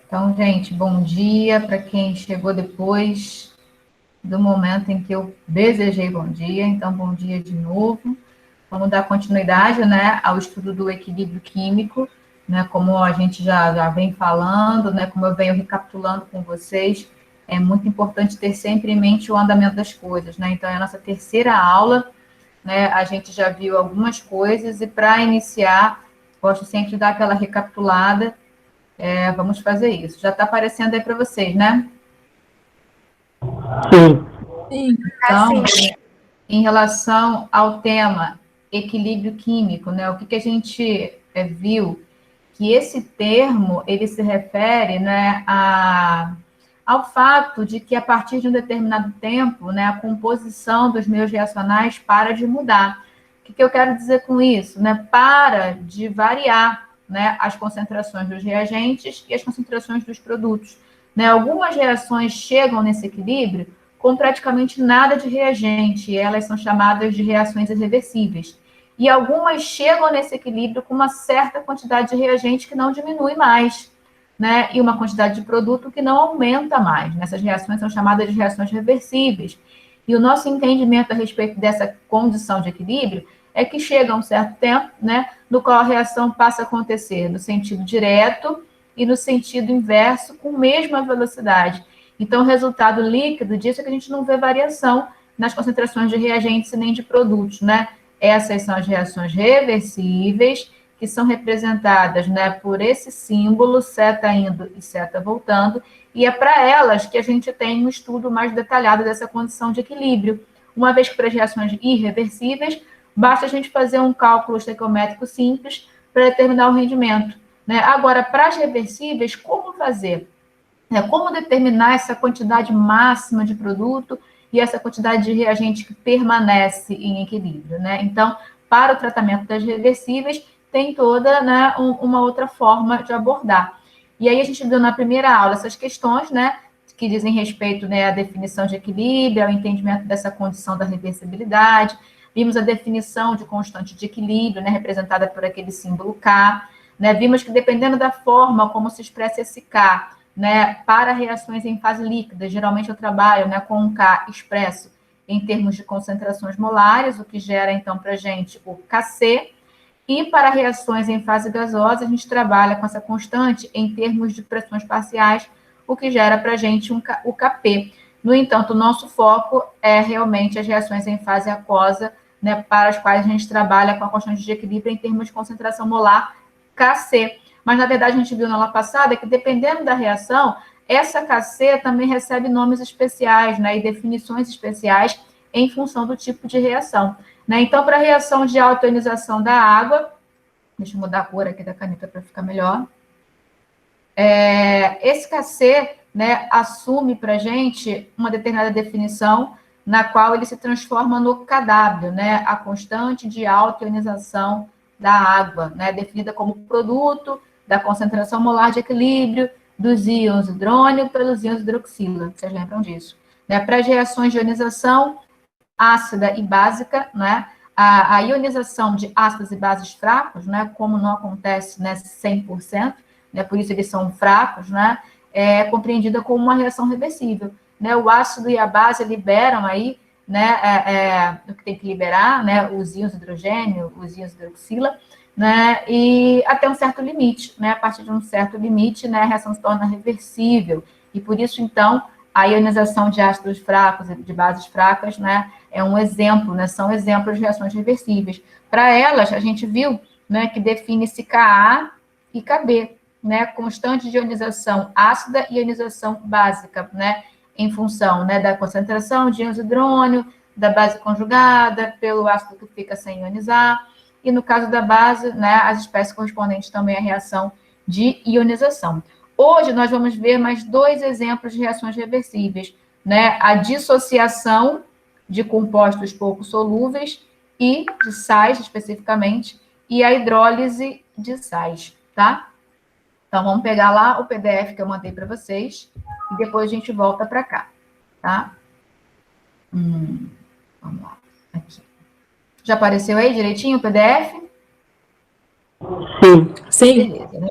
Então, gente, bom dia para quem chegou depois do momento em que eu desejei bom dia. Então, bom dia de novo. Vamos dar continuidade, né, ao estudo do equilíbrio químico, né, como a gente já vem falando, né, como eu venho recapitulando com vocês. É muito importante ter sempre em mente o andamento das coisas, né? Então, é a nossa terceira aula, né? A gente já viu algumas coisas e para iniciar, gosto sempre de dar aquela recapitulada. Vamos fazer isso. Já está aparecendo aí para vocês, né? Sim. Então, em relação ao tema equilíbrio químico, né? O que a gente viu? Que esse termo, ele se refere, né, ao fato de que a partir de um determinado tempo, né, a composição dos meios reacionais para de mudar. O que eu quero dizer com isso? Né? Para de variar, né, as concentrações dos reagentes e as concentrações dos produtos. Né? Algumas reações chegam nesse equilíbrio com praticamente nada de reagente, e elas são chamadas de reações irreversíveis. E algumas chegam nesse equilíbrio com uma certa quantidade de reagente que não diminui mais, né? E uma quantidade de produto que não aumenta mais. Essas reações são chamadas de reações reversíveis. E o nosso entendimento a respeito dessa condição de equilíbrio é que chega a um certo tempo, né, no qual a reação passa a acontecer no sentido direto e no sentido inverso com a mesma velocidade. Então, o resultado líquido disso é que a gente não vê variação nas concentrações de reagentes e nem de produtos, né? Essas são as reações reversíveis, que são representadas, né, por esse símbolo, seta indo e seta voltando, e é para elas que a gente tem um estudo mais detalhado dessa condição de equilíbrio. Uma vez que para as reações irreversíveis, basta a gente fazer um cálculo estequiométrico simples para determinar o rendimento. Né? Agora, para as reversíveis, como fazer? Como determinar essa quantidade máxima de produto e essa quantidade de reagente que permanece em equilíbrio, né? Então, para o tratamento das reversíveis, tem toda, né, uma outra forma de abordar. E aí a gente viu na primeira aula essas questões, né, que dizem respeito, né, à definição de equilíbrio, ao entendimento dessa condição da reversibilidade. Vimos a definição de constante de equilíbrio, né, representada por aquele símbolo K. Né? Vimos que dependendo da forma como se expressa esse K, né, para reações em fase líquida, geralmente eu trabalho, né, com um K expresso em termos de concentrações molares, o que gera, então, para a gente o Kc, e para reações em fase gasosa, a gente trabalha com essa constante em termos de pressões parciais, o que gera para a gente o Kp. No entanto, o nosso foco é realmente as reações em fase aquosa, né, para as quais a gente trabalha com a constante de equilíbrio em termos de concentração molar Kc. Mas, na verdade, a gente viu na aula passada que, dependendo da reação, essa Kc também recebe nomes especiais, né, e definições especiais em função do tipo de reação. Né? Então, para a reação de autoionização da água, deixa eu mudar a cor aqui da caneta para ficar melhor. Esse Kc, né, assume para a gente uma determinada definição na qual ele se transforma no Kw, né, a constante de autoionização da água, né, definida como produto da concentração molar de equilíbrio dos íons hidrônio pelos íons hidroxila. Vocês lembram disso? Né? Para as reações de ionização ácida e básica, né? A ionização de ácidos e bases fracos, né? Como não acontece, né, 100%, né? Por isso eles são fracos, né? É compreendida como uma reação reversível. Né? O ácido e a base liberam aí, né, o que tem que liberar, né, os íons hidrogênio, os íons hidroxila, né, e até um certo limite, né, a partir de um certo limite, né, a reação se torna reversível, e por isso, então, a ionização de ácidos fracos e de bases fracas, né, é um exemplo, né, são exemplos de reações reversíveis. Para elas, a gente viu, né, que define-se Ka e Kb, né, constante de ionização ácida e ionização básica, né, em função, né, da concentração de íons hidrônio, da base conjugada, pelo ácido que fica sem ionizar, e no caso da base, né, as espécies correspondentes também à reação de ionização. Hoje nós vamos ver mais dois exemplos de reações reversíveis, né, a dissociação de compostos pouco solúveis e de sais, especificamente, e a hidrólise de sais, tá? Então, vamos pegar lá o PDF que eu mandei para vocês e depois a gente volta para cá, tá? Vamos lá, aqui. Já apareceu aí direitinho o PDF? Sim. Sim. Beleza, né?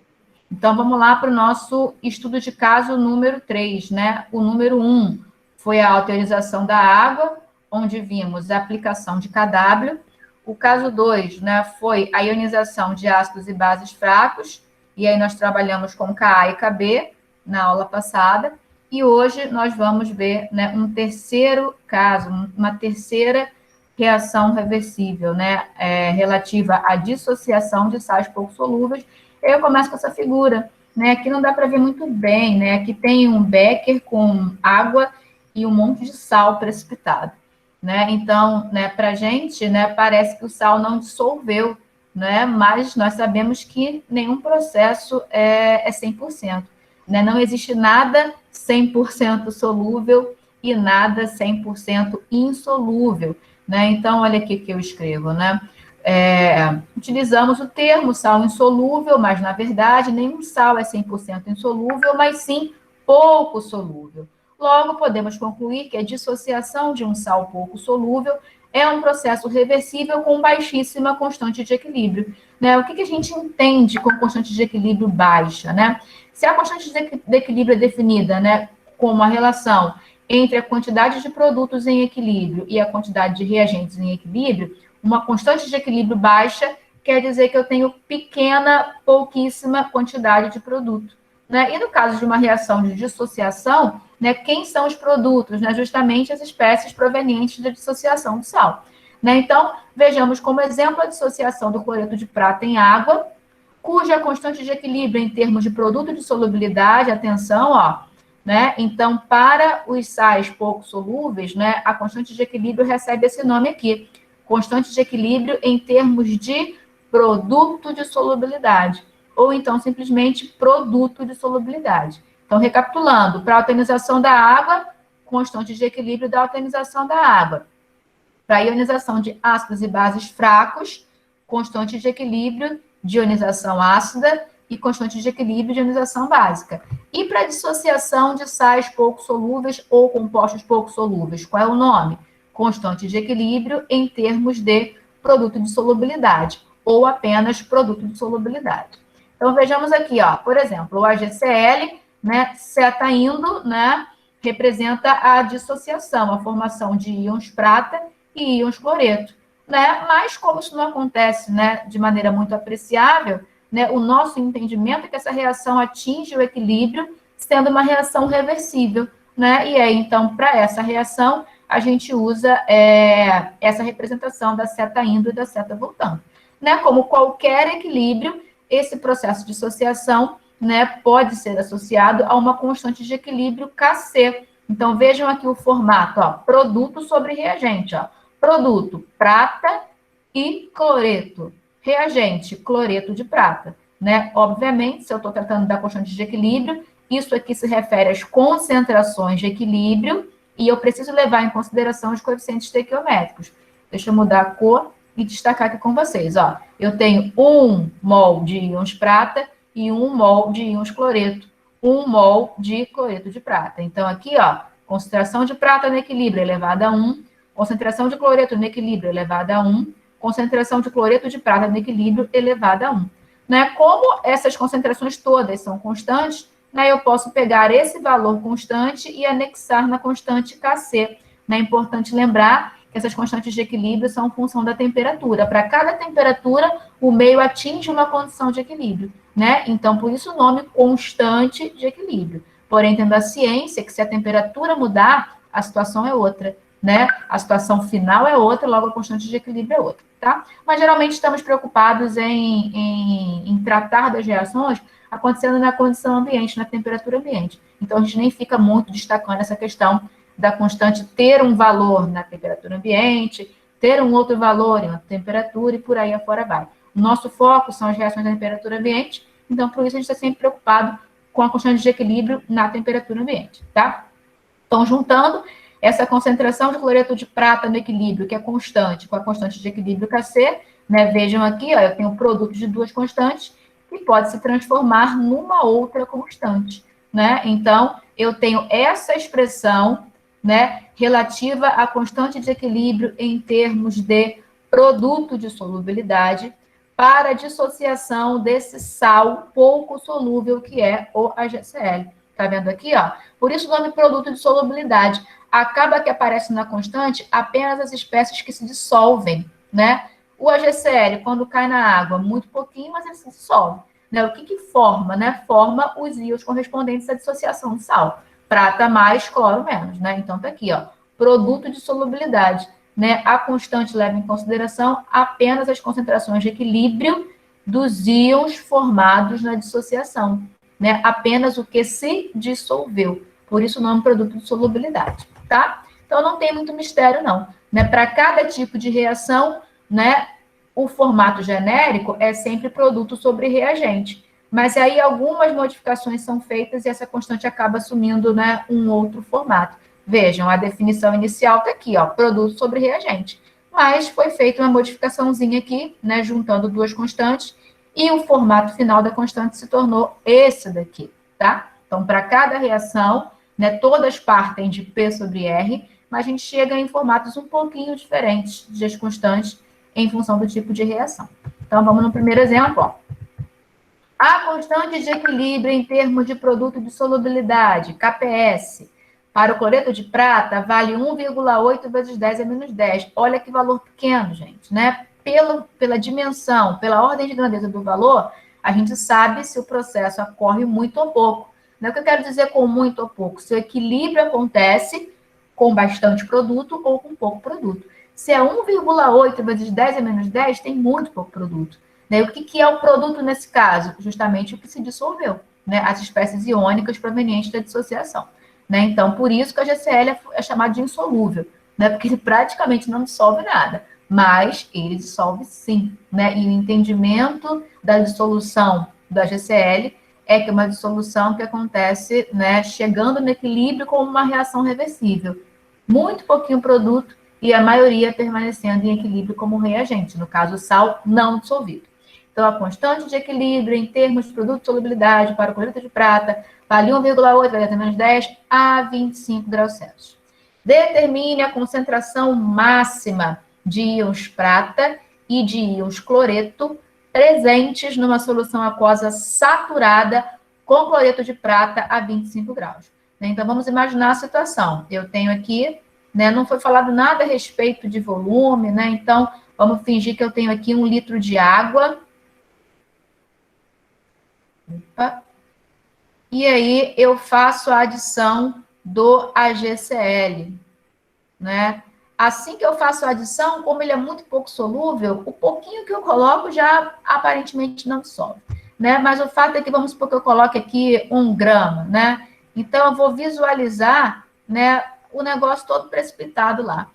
Então, vamos lá para o nosso estudo de caso número 3, né? O número 1 foi a alteorização da água, onde vimos a aplicação de KW. O caso 2, né, foi a ionização de ácidos e bases fracos, e aí nós trabalhamos com Ka e Kb na aula passada. E hoje nós vamos ver, né, um terceiro caso, uma terceira reação reversível, né, relativa à dissociação de sais pouco solúveis. Eu começo com essa figura, né, aqui não dá para ver muito bem, né, aqui tem um becker com água e um monte de sal precipitado, né, então, né, para a gente, né, parece que o sal não dissolveu, né, mas nós sabemos que nenhum processo é 100%, né, não existe nada 100% solúvel e nada 100% insolúvel, né, então, olha aqui que eu escrevo, né, utilizamos o termo sal insolúvel, mas, na verdade, nenhum sal é 100% insolúvel, mas sim pouco solúvel. Logo, podemos concluir que a dissociação de um sal pouco solúvel é um processo reversível com baixíssima constante de equilíbrio, né? O que a gente entende com constante de equilíbrio baixa, né? Se a constante de equilíbrio é definida, né, como a relação entre a quantidade de produtos em equilíbrio e a quantidade de reagentes em equilíbrio, uma constante de equilíbrio baixa quer dizer que eu tenho pequena, pouquíssima quantidade de produto, né? E no caso de uma reação de dissociação, né, quem são os produtos? Né? Justamente as espécies provenientes da dissociação do sal. Né? Então, vejamos como exemplo a dissociação do cloreto de prata em água, cuja constante de equilíbrio em termos de produto de solubilidade, atenção, ó, né? Então, para os sais pouco solúveis, né, a constante de equilíbrio recebe esse nome aqui, constante de equilíbrio em termos de produto de solubilidade, ou então simplesmente produto de solubilidade. Então, recapitulando, para a alcalinização da água, constante de equilíbrio da alcalinização da água. Para a ionização de ácidos e bases fracos, constante de equilíbrio de ionização ácida e constante de equilíbrio de ionização básica. E para a dissociação de sais pouco solúveis ou compostos pouco solúveis, qual é o nome? Constante de equilíbrio em termos de produto de solubilidade, ou apenas produto de solubilidade. Então, vejamos aqui, ó, por exemplo, o AgCl, né, seta indo, né, representa a dissociação, a formação de íons prata e íons cloreto, né? Mas como isso não acontece, né, de maneira muito apreciável, né, o nosso entendimento é que essa reação atinge o equilíbrio, sendo uma reação reversível, né? E aí, então, para essa reação, a gente usa essa representação da seta indo e da seta voltando, né? Como qualquer equilíbrio, esse processo de dissociação, né, pode ser associado a uma constante de equilíbrio Kc. Então, vejam aqui o formato, ó, produto sobre reagente, ó. Produto, prata e cloreto. Reagente, cloreto de prata, né? Obviamente, se eu estou tratando da constante de equilíbrio, isso aqui se refere às concentrações de equilíbrio e eu preciso levar em consideração os coeficientes estequiométricos. Deixa eu mudar a cor e destacar aqui com vocês, ó. Eu tenho 1 mol de íons prata e 1 mol de íons cloreto, 1 mol de cloreto de prata. Então, aqui, ó, concentração de prata no equilíbrio elevada a 1, concentração de cloreto no equilíbrio elevada a 1, concentração de cloreto de prata no equilíbrio elevada a 1. Né? Como essas concentrações todas são constantes, né, eu posso pegar esse valor constante e anexar na constante Kc. É importante lembrar que essas constantes de equilíbrio são função da temperatura. Para cada temperatura, o meio atinge uma condição de equilíbrio, né? Então, por isso o nome constante de equilíbrio. Porém, tendo a ciência que se a temperatura mudar, a situação é outra, né? A situação final é outra, logo a constante de equilíbrio é outra, tá? Mas geralmente estamos preocupados em tratar das reações acontecendo na condição ambiente, na temperatura ambiente. Então, a gente nem fica muito destacando essa questão da constante ter um valor na temperatura ambiente, ter um outro valor em outra temperatura e por aí afora vai. O nosso foco são as reações da temperatura ambiente, então, por isso, a gente está sempre preocupado com a constante de equilíbrio na temperatura ambiente, tá? Então, juntando essa concentração de cloreto de prata no equilíbrio, que é constante, com a constante de equilíbrio Kc, né? Vejam aqui, ó, eu tenho um produto de duas constantes que pode se transformar numa outra constante, né? Então, eu tenho essa expressão, né, relativa à constante de equilíbrio em termos de produto de solubilidade, para a dissociação desse sal pouco solúvel que é o AgCl. Tá vendo aqui, ó? Por isso o nome produto de solubilidade. Acaba que aparece na constante apenas as espécies que se dissolvem, né? O AgCl, quando cai na água, muito pouquinho, mas ele se dissolve. Né? O que forma, né? Forma os íons correspondentes à dissociação de sal. Prata mais, cloro menos, né? Então tá aqui, ó. Produto de solubilidade. Né? A constante leva em consideração apenas as concentrações de equilíbrio dos íons formados na dissociação, né? Apenas o que se dissolveu. Por isso o nome produto de solubilidade, tá? Então não tem muito mistério não, né? Para cada tipo de reação, né, o formato genérico é sempre produto sobre reagente. Mas aí algumas modificações são feitas e essa constante acaba assumindo, né, um outro formato. Vejam, a definição inicial está aqui, ó, produto sobre reagente. Mas foi feita uma modificaçãozinha aqui, né, juntando duas constantes, e o formato final da constante se tornou esse daqui, tá? Então, para cada reação, né, todas partem de P sobre R, mas a gente chega em formatos um pouquinho diferentes das constantes em função do tipo de reação. Então, vamos no primeiro exemplo, ó. A constante de equilíbrio em termos de produto de solubilidade, KPS, para o cloreto de prata, vale 1,8 vezes 10 a menos 10. Olha que valor pequeno, gente, né? Pela dimensão, pela ordem de grandeza do valor, a gente sabe se o processo ocorre muito ou pouco. Não é o que eu quero dizer com muito ou pouco. Se o equilíbrio acontece com bastante produto ou com pouco produto. Se é 1,8 vezes 10 a menos 10, tem muito pouco produto. Né? O que é o produto nesse caso? Justamente o que se dissolveu, né? As espécies iônicas provenientes da dissociação. Né? Então, por isso que a GCl é chamado de insolúvel, né? Porque ele praticamente não dissolve nada, mas ele dissolve sim. Né? E o entendimento da dissolução da GCl é que é uma dissolução que acontece, né, chegando no equilíbrio como uma reação reversível. Muito pouquinho produto e a maioria permanecendo em equilíbrio como reagente, no caso, o sal não dissolvido. Então, a constante de equilíbrio em termos de produto de solubilidade para o cloreto de prata vale 1,8 vezes 10 a menos 10 a 25 graus Celsius. Determine a concentração máxima de íons prata e de íons cloreto presentes numa solução aquosa saturada com cloreto de prata a 25 graus. Então, vamos imaginar a situação. Eu tenho aqui, né, não foi falado nada a respeito de volume, né? Então, vamos fingir que eu tenho aqui 1 litro de água. Opa. E aí eu faço a adição do AgCl, né? Assim que eu faço a adição, como ele é muito pouco solúvel, o pouquinho que eu coloco já aparentemente não dissolve, né? Mas o fato é que vamos supor que eu coloque aqui 1 grama, né? Então eu vou visualizar, né, o negócio todo precipitado lá,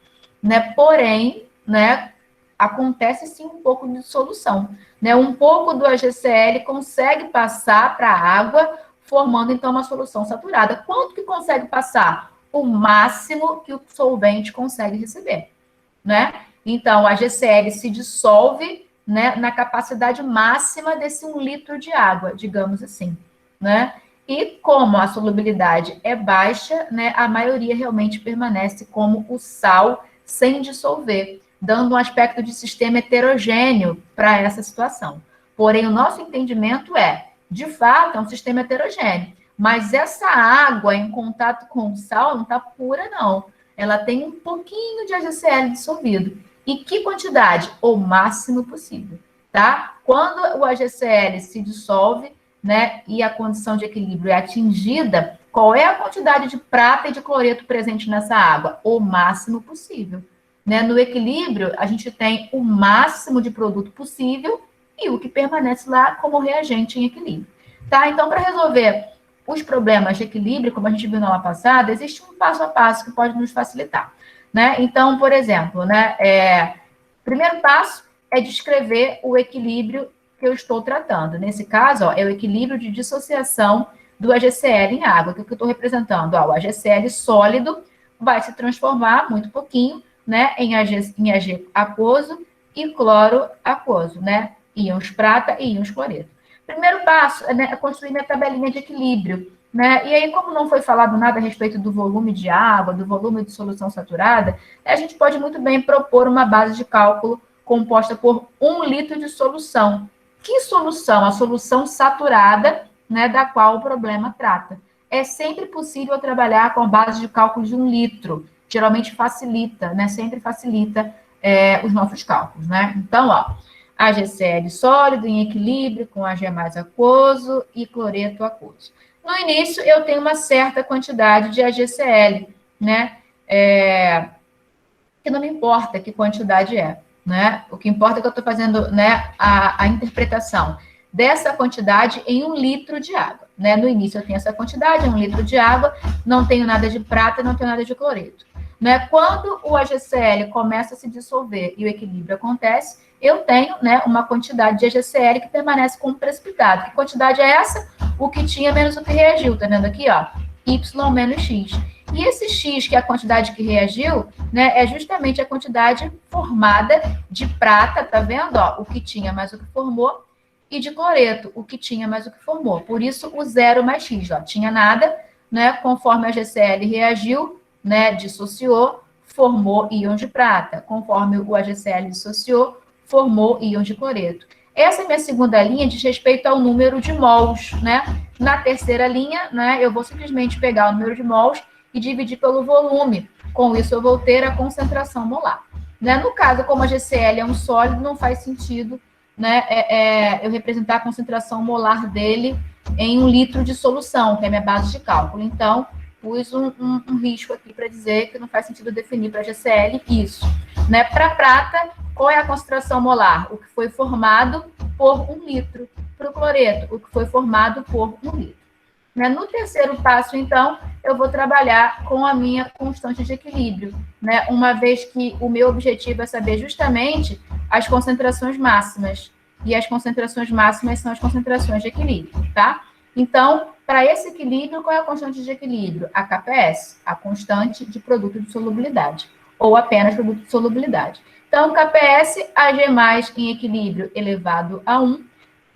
né? Porém, né, acontece sim um pouco de dissolução, né? Um pouco do AgCl consegue passar para a água, formando então uma solução saturada. Quanto que consegue passar? O máximo que o solvente consegue receber, né? Então, a GCl se dissolve, né, na capacidade máxima desse 1 litro de água, digamos assim, né? E como a solubilidade é baixa, né, a maioria realmente permanece como o sal sem dissolver, dando um aspecto de sistema heterogêneo para essa situação. Porém, o nosso entendimento é, de fato, é um sistema heterogêneo. Mas essa água em contato com o sal não está pura, não. Ela tem um pouquinho de AgCl dissolvido. E que quantidade? O máximo possível, tá? Quando o AgCl se dissolve, né, e a condição de equilíbrio é atingida, qual é a quantidade de prata e de cloreto presente nessa água? O máximo possível. Né? No equilíbrio, a gente tem o máximo de produto possível e o que permanece lá como reagente em equilíbrio. Tá? Então, para resolver os problemas de equilíbrio, como a gente viu na aula passada, existe um passo a passo que pode nos facilitar. Né? Então, por exemplo, né, primeiro passo é descrever o equilíbrio que eu estou tratando. Nesse caso, ó, é o equilíbrio de dissociação do AgCl em água, que é o que eu estou representando. Ó, o AgCl sólido vai se transformar, muito pouquinho, né, em Ag aquoso e cloro aquoso, né? Íons prata e íons cloreto. Primeiro passo é construir minha tabelinha de equilíbrio, né? E aí, como não foi falado nada a respeito do volume de água, do volume de solução saturada, a gente pode muito bem propor uma base de cálculo composta por 1 litro de solução. Que solução? A solução saturada, né, da qual o problema trata. É sempre possível trabalhar com a base de cálculo de 1 litro. Geralmente facilita, né? Sempre facilita os nossos cálculos, né? Então, ó, AgCl sólido em equilíbrio com Ag mais aquoso e cloreto aquoso. No início, eu tenho uma certa quantidade de AgCl, né? Que não me importa que quantidade é, né? O que importa é que eu estou fazendo, né, a interpretação dessa quantidade em 1 litro de água, né? No início eu tenho essa quantidade, 1 litro de água, não tenho nada de prata, não tenho nada de cloreto, né? Quando o AgCl começa a se dissolver e o equilíbrio acontece, eu tenho, né, uma quantidade de AgCl que permanece como precipitado. Que quantidade é essa? O que tinha menos o que reagiu, tá vendo aqui, ó? Y menos X. E esse X, que é a quantidade que reagiu, né, é justamente a quantidade formada de prata, tá vendo? Ó, o que tinha mais o que formou, e de cloreto, o que tinha mais o que formou. Por isso, o 0 mais X, ó, tinha nada, né, conforme a AgCl reagiu, né, dissociou, formou íons de prata. Conforme o AgCl dissociou, formou íons de cloreto. Essa minha segunda linha diz respeito ao número de mols, né? Na terceira linha, né, eu vou simplesmente pegar o número de mols e dividir pelo volume. Com isso, eu vou ter a concentração molar. Né? No caso, como a AgCl é um sólido, não faz sentido, né, eu representar a concentração molar dele em 1 litro de solução, que é a minha base de cálculo. Então, pus um risco aqui para dizer que não faz sentido definir para a AgCl isso. Né? Para prata, qual é a concentração molar? O que foi formado por 1 litro. Para o cloreto, o que foi formado por 1 litro. Né? No terceiro passo, então, eu vou trabalhar com a minha constante de equilíbrio, né? Uma vez que o meu objetivo é saber justamente as concentrações máximas. E as concentrações máximas são as concentrações de equilíbrio, tá? Então, para esse equilíbrio, qual é a constante de equilíbrio? A KPS, a constante de produto de solubilidade, ou apenas produto de solubilidade. Então, KPS, Ag mais em equilíbrio elevado a 1,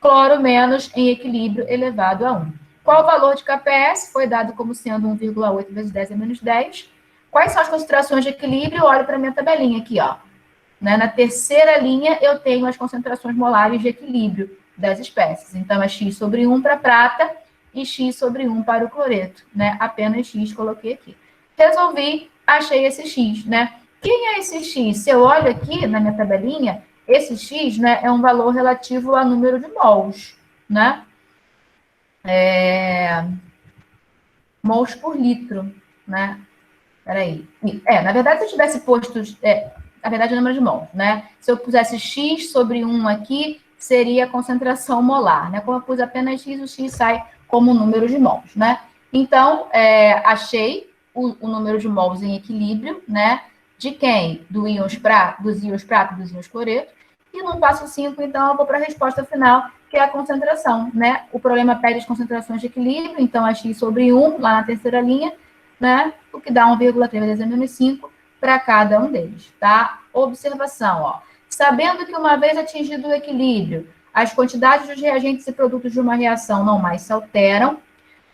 cloro menos em equilíbrio elevado a 1. Qual o valor de KPS? Foi dado como sendo 1,8 vezes 10 a menos 10. Quais são as concentrações de equilíbrio? Olho para a minha tabelinha aqui, ó. Né? Na terceira linha, eu tenho as concentrações molares de equilíbrio das espécies. Então, é X sobre 1 para a prata e X sobre 1 para o cloreto. Né? Apenas X coloquei aqui. Resolvi, achei esse X. Né? Quem é esse X? Se eu olho aqui na minha tabelinha, esse X, né, é um valor relativo ao número de mols. Né? Mols por litro, né? Peraí. Na verdade, se eu tivesse posto... na verdade, é o número de mols, né? Se eu pusesse X sobre 1 aqui, seria a concentração molar, né? Como eu pus apenas X, o X sai como número de mols, né? Então, achei o número de mols em equilíbrio, né? De quem? Dos íons prata e dos íons cloreto. E no passo 5, então, eu vou para a resposta final, que é a concentração, né? O problema pede as concentrações de equilíbrio, então é X sobre 1, lá na terceira linha, né? O que dá 1,3 vezes a menos 5 para cada um deles, tá? Observação, ó. Sabendo que uma vez atingido o equilíbrio, as quantidades dos reagentes e produtos de uma reação não mais se alteram,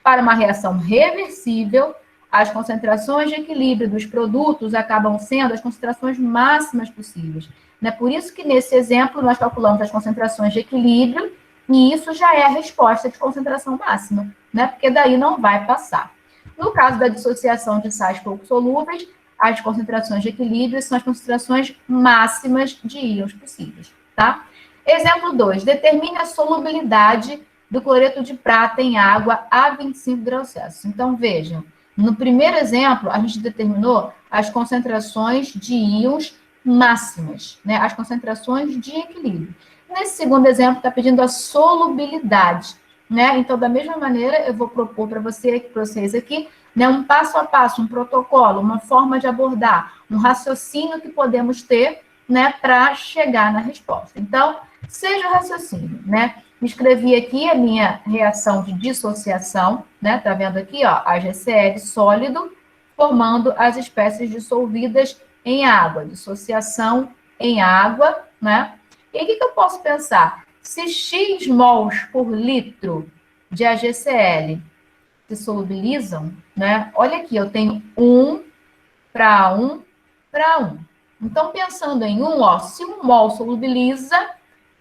para uma reação reversível, as concentrações de equilíbrio dos produtos acabam sendo as concentrações máximas possíveis. Né? Por isso que, nesse exemplo, nós calculamos as concentrações de equilíbrio e isso já é a resposta de concentração máxima, né? Porque daí não vai passar. No caso da dissociação de sais pouco solúveis, as concentrações de equilíbrio são as concentrações máximas de íons possíveis, tá? Exemplo 2. Determine a solubilidade do cloreto de prata em água a 25 graus Celsius. Então, vejam, no primeiro exemplo, a gente determinou as concentrações de íons máximas, né? As concentrações de equilíbrio. Nesse segundo exemplo, está pedindo a solubilidade, né? Então, da mesma maneira, eu vou propor para vocês aqui, né, um passo a passo, um protocolo, uma forma de abordar, um raciocínio que podemos ter, né, para chegar na resposta. Então, seja o raciocínio, né? Escrevi aqui a minha reação de dissociação, né? Tá vendo aqui, ó, AgCl sólido formando as espécies dissolvidas em água, dissociação em água, né? E o que eu posso pensar? Se X mols por litro de AgCl se solubilizam, né? Olha aqui, eu tenho 1 para 1 para 1, Então, pensando em 1, ó, se 1 mol solubiliza,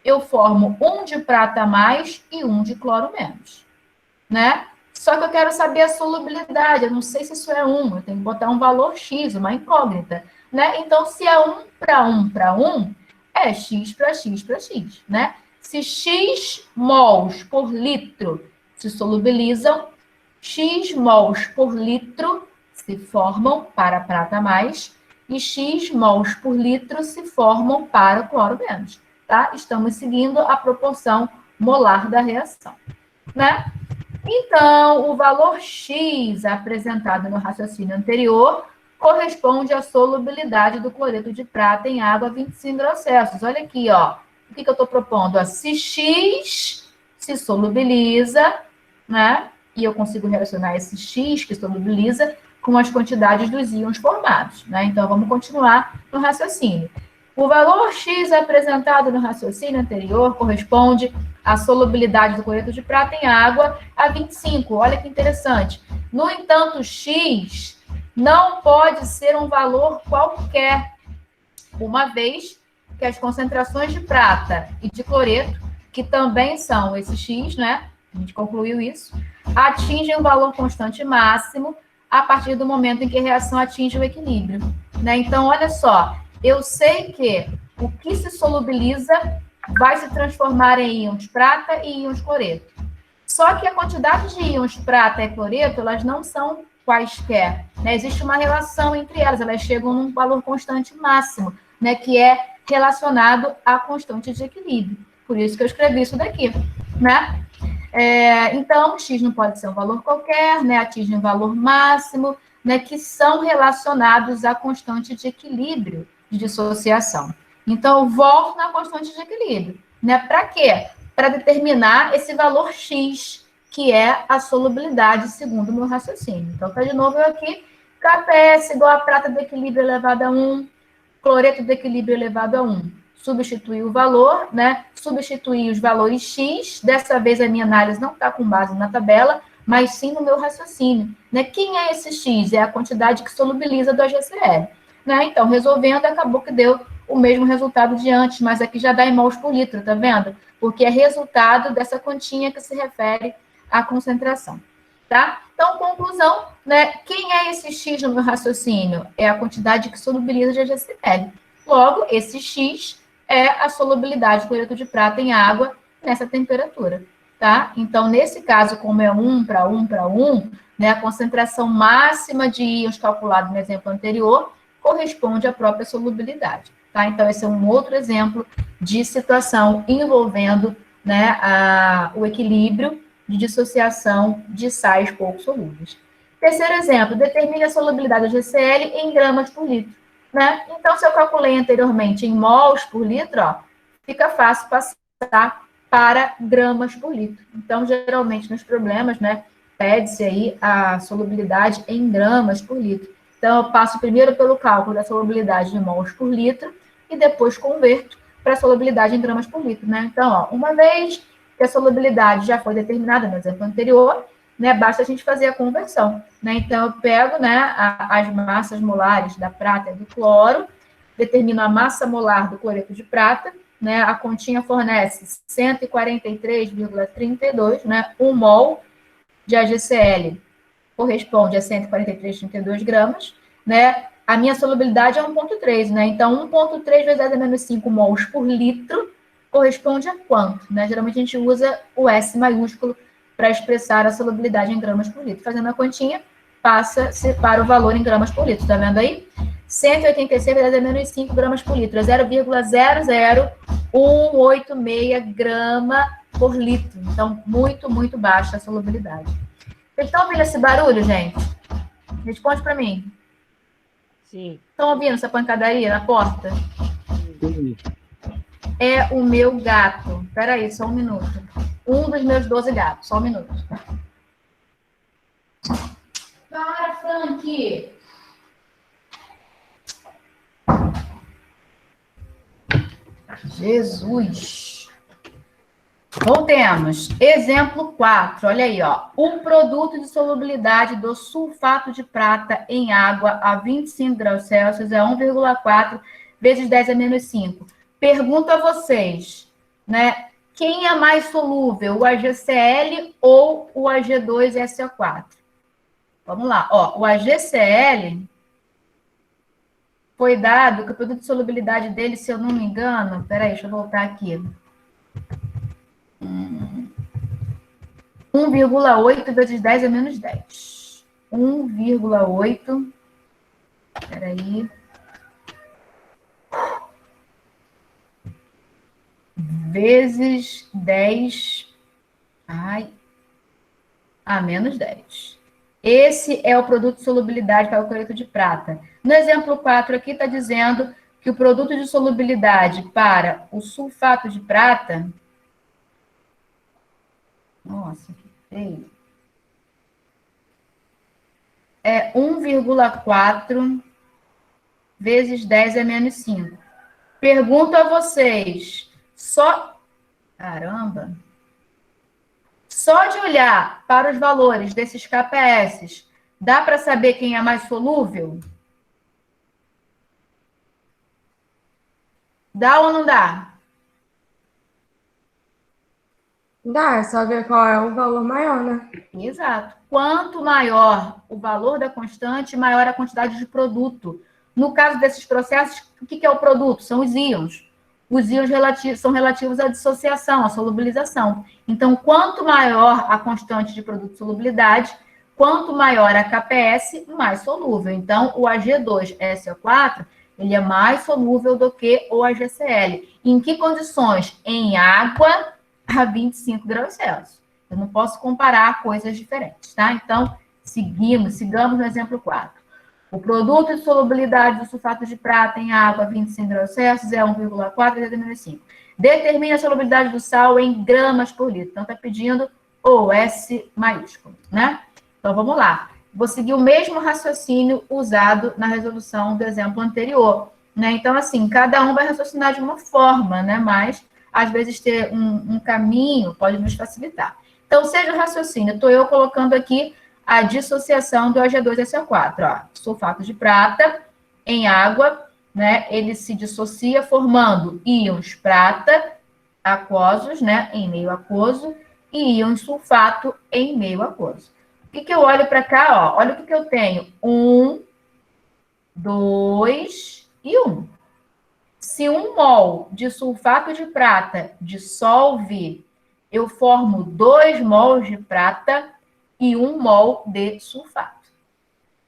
eu formo 1 de prata a mais e 1 de cloro menos, né? Só que eu quero saber a solubilidade, eu não sei se isso é 1, eu tenho que botar um valor X, uma incógnita, né? Então, se é 1 para 1 para 1, é X para X para X, né? Se X mols por litro se solubilizam, X mols por litro se formam para prata mais e X mols por litro se formam para cloro menos, tá? Estamos seguindo a proporção molar da reação, né? Então, o valor X apresentado no raciocínio anterior corresponde à solubilidade do cloreto de prata em água a 25 graus Celsius. Olha aqui, ó. O que eu estou propondo? Ó, se X se solubiliza, né? E eu consigo relacionar esse X que solubiliza com as quantidades dos íons formados, né? Então, vamos continuar no raciocínio. O valor X apresentado no raciocínio anterior corresponde à solubilidade do cloreto de prata em água a 25. Olha que interessante. No entanto, X não pode ser um valor qualquer, uma vez que as concentrações de prata e de cloreto, que também são esse X, né? A gente concluiu isso, atingem um valor constante máximo a partir do momento em que a reação atinge o equilíbrio, né? Então, olha só, eu sei que o que se solubiliza vai se transformar em íons prata e íons cloreto. Só que a quantidade de íons prata e cloreto, elas não são quaisquer, né? Existe uma relação entre elas chegam num valor constante máximo, né? Que é relacionado à constante de equilíbrio. Por isso que eu escrevi isso daqui, né? Então, X não pode ser um valor qualquer, né? Atinge um valor máximo, né? Que são relacionados à constante de equilíbrio de dissociação. Então, eu volto na constante de equilíbrio, né? Para quê? Para determinar esse valor X, que é a solubilidade, segundo o meu raciocínio. Então, tá de novo eu aqui, KPS igual a prata do equilíbrio elevado a 1, cloreto do equilíbrio elevado a 1. Substituir o valor, né? Substituir os valores X. Dessa vez a minha análise não está com base na tabela, mas sim no meu raciocínio, né? Quem é esse X? É a quantidade que solubiliza do HCl, né? Então, resolvendo, acabou que deu o mesmo resultado de antes, mas aqui já dá em mols por litro, tá vendo? Porque é resultado dessa continha que se refere à concentração, tá? Então, conclusão, né? Quem é esse X no meu raciocínio? É a quantidade que solubiliza de HCl. Logo, esse X é a solubilidade do cloreto de prata em água nessa temperatura, tá? Então, nesse caso, como é 1 para 1 para 1, né, a concentração máxima de íons calculada no exemplo anterior corresponde à própria solubilidade, tá? Então, esse é um outro exemplo de situação envolvendo, né, o equilíbrio de dissociação de sais pouco solúveis. Terceiro exemplo, determine a solubilidade do HCl em gramas por litro. Né? Então, se eu calculei anteriormente em mols por litro, ó, fica fácil passar para gramas por litro. Então, geralmente, nos problemas, né, pede-se aí a solubilidade em gramas por litro. Então, eu passo primeiro pelo cálculo da solubilidade de mols por litro e depois converto para a solubilidade em gramas por litro, né? Então, ó, uma vez que a solubilidade já foi determinada no exemplo anterior, né, basta a gente fazer a conversão, né? Então, eu pego, né, as massas molares da prata e do cloro, determino a massa molar do cloreto de prata, né? A continha fornece 143,32, né? 1 mol de HCl corresponde a 143,32 gramas, né? A minha solubilidade é 1,3, né? Então, 1,3 vezes 10 a menos 5 mols por litro corresponde a quanto, né? Geralmente a gente usa o S maiúsculo para expressar a solubilidade em gramas por litro. Fazendo a continha, separa o valor em gramas por litro. Tá vendo aí? 186 vezes 10 a menos 5 gramas por litro. É 0,00186 grama por litro. Então, muito, muito baixa a solubilidade. Vocês estão ouvindo esse barulho, gente? Responde para mim. Sim. Estão ouvindo essa pancadaria na porta? Sim. É o meu gato. Espera aí, só um minuto. Um dos meus 12 gatos. Só um minuto. Para, Frank! Jesus! Voltemos. Exemplo 4. Olha aí, ó. Um produto de solubilidade do sulfato de prata em água a 25 graus Celsius é 1,4 vezes 10 a menos 5. Pergunto a vocês, né? Quem é mais solúvel, o AgCl ou o Ag2SO4? Vamos lá. Ó, o AgCl foi dado que o produto de solubilidade dele, se eu não me engano, peraí, deixa eu voltar aqui. 1,8 vezes 10 a menos 10. 1,8. Peraí. Vezes 10 a menos 10. Esse é o produto de solubilidade para o cloreto de prata. No exemplo 4 aqui está dizendo que o produto de solubilidade para o sulfato de prata... Nossa, que feio. É 1,4 vezes 10 a menos 5. Pergunto a vocês, Caramba! Só de olhar para os valores desses KPS, dá para saber quem é mais solúvel? Dá ou não dá? Dá, é só ver qual é o valor maior, né? Exato. Quanto maior o valor da constante, maior a quantidade de produto. No caso desses processos, o que é o produto? São os íons. Os íons são relativos à dissociação, à solubilização. Então, quanto maior a constante de produto de solubilidade, quanto maior a KPS, mais solúvel. Então, o Ag2SO4, ele é mais solúvel do que o AgCl. Em que condições? Em água a 25 graus Celsius. Eu não posso comparar coisas diferentes, tá? Então, sigamos no exemplo 4. O produto de solubilidade do sulfato de prata em água a 25 graus Celsius é 1,4 vezes 10 a menos 5. Determine a solubilidade do sal em gramas por litro. Então, está pedindo o S maiúsculo, né? Então, vamos lá. Vou seguir o mesmo raciocínio usado na resolução do exemplo anterior, né? Então, assim, cada um vai raciocinar de uma forma, né? Mas, às vezes, ter um caminho pode nos facilitar. Então, seja o raciocínio. Estou eu colocando aqui a dissociação do Ag2SO4. Ó, sulfato de prata em água, né? Ele se dissocia formando íons prata aquosos, né? Em meio aquoso, e íons sulfato em meio aquoso. O que eu olho para cá? Ó, olha o que eu tenho. 1, 2 e 1. Se 1 mol de sulfato de prata dissolve, eu formo 2 mols de prata e 1 mol de sulfato.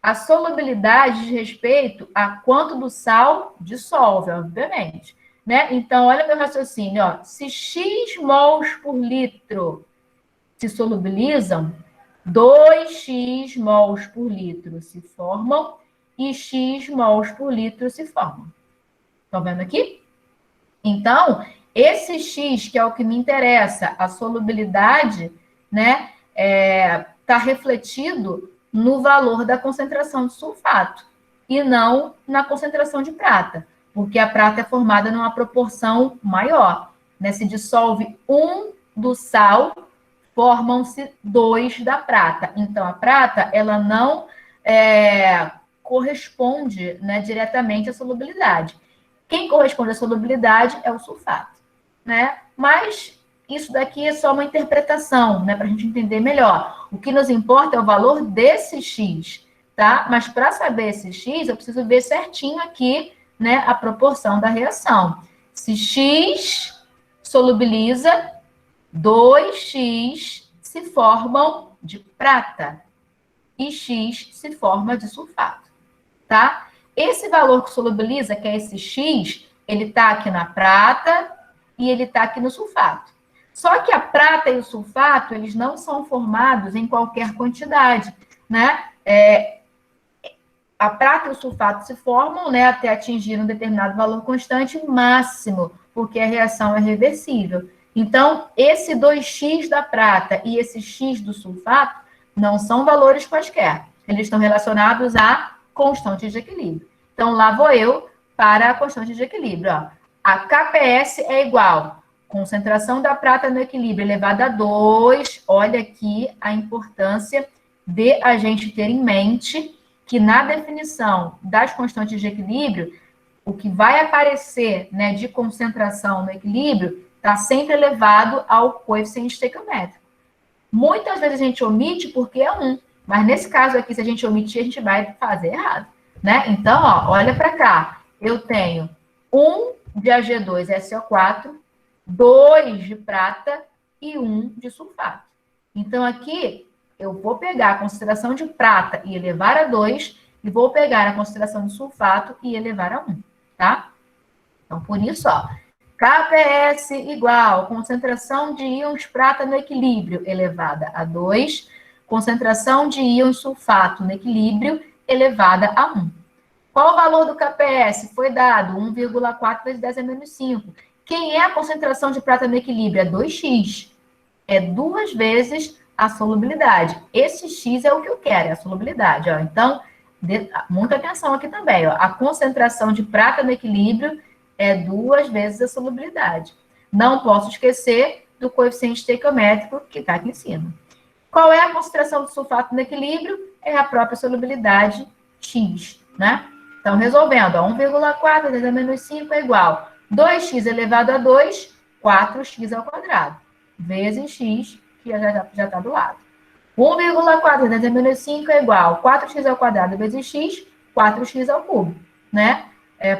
A solubilidade diz respeito a quanto do sal dissolve, obviamente, né? Então, olha meu raciocínio, ó. Se X mols por litro se solubilizam, 2x mols por litro se formam e X mols por litro se formam. Estão vendo aqui? Então, esse X, que é o que me interessa, a solubilidade, né, está refletido no valor da concentração de sulfato e não na concentração de prata, porque a prata é formada numa proporção maior, né? Se dissolve 1 do sal, formam-se 2 da prata. Então, a prata, ela não corresponde, né, diretamente à solubilidade. Quem corresponde à solubilidade é o sulfato, né? Mas isso daqui é só uma interpretação, né, para a gente entender melhor. O que nos importa é o valor desse X, tá? Mas para saber esse X, eu preciso ver certinho aqui, né, a proporção da reação. Se X solubiliza, 2x se formam de prata e X se forma de sulfato, tá? Esse valor que solubiliza, que é esse X, ele está aqui na prata e ele está aqui no sulfato. Só que a prata e o sulfato, eles não são formados em qualquer quantidade, né? A prata e o sulfato se formam, né, até atingir um determinado valor constante máximo, porque a reação é reversível. Então, esse 2x da prata e esse x do sulfato não são valores quaisquer. Eles estão relacionados a constante de equilíbrio. Então, lá vou eu para a constante de equilíbrio. Ó. A KPS é igual concentração da prata no equilíbrio elevada a 2. Olha aqui a importância de a gente ter em mente que na definição das constantes de equilíbrio, o que vai aparecer, né, de concentração no equilíbrio está sempre elevado ao coeficiente estequiométrico. Muitas vezes a gente omite porque é 1, mas nesse caso aqui, se a gente omitir, a gente vai fazer errado, né? Então, ó, olha para cá. Eu tenho 1 de Ag2SO4, 2 de prata e 1 de sulfato. Então, aqui, eu vou pegar a concentração de prata e elevar a 2, e vou pegar a concentração de sulfato e elevar a 1, tá? Então, por isso, ó, KPS igual concentração de íons prata no equilíbrio elevada a 2, concentração de íons sulfato no equilíbrio elevada a 1. Qual o valor do KPS? Foi dado 1,4 vezes 10 a menos 5. Quem é a concentração de prata no equilíbrio? É 2x. É 2 vezes a solubilidade. Esse x é o que eu quero, é a solubilidade. Ó. Então, muita atenção aqui também. Ó. A concentração de prata no equilíbrio é 2 vezes a solubilidade. Não posso esquecer do coeficiente estequiométrico que está aqui em cima. Qual é a concentração do sulfato no equilíbrio? É a própria solubilidade x, né? Então, resolvendo, 1,4 vezes a menos 5 é igual 2x elevado a 2, 4x ao quadrado, vezes x, que já está do lado. 1,4 vezes a menos 5 é igual 4x ao quadrado vezes x, 4x ao cubo, né?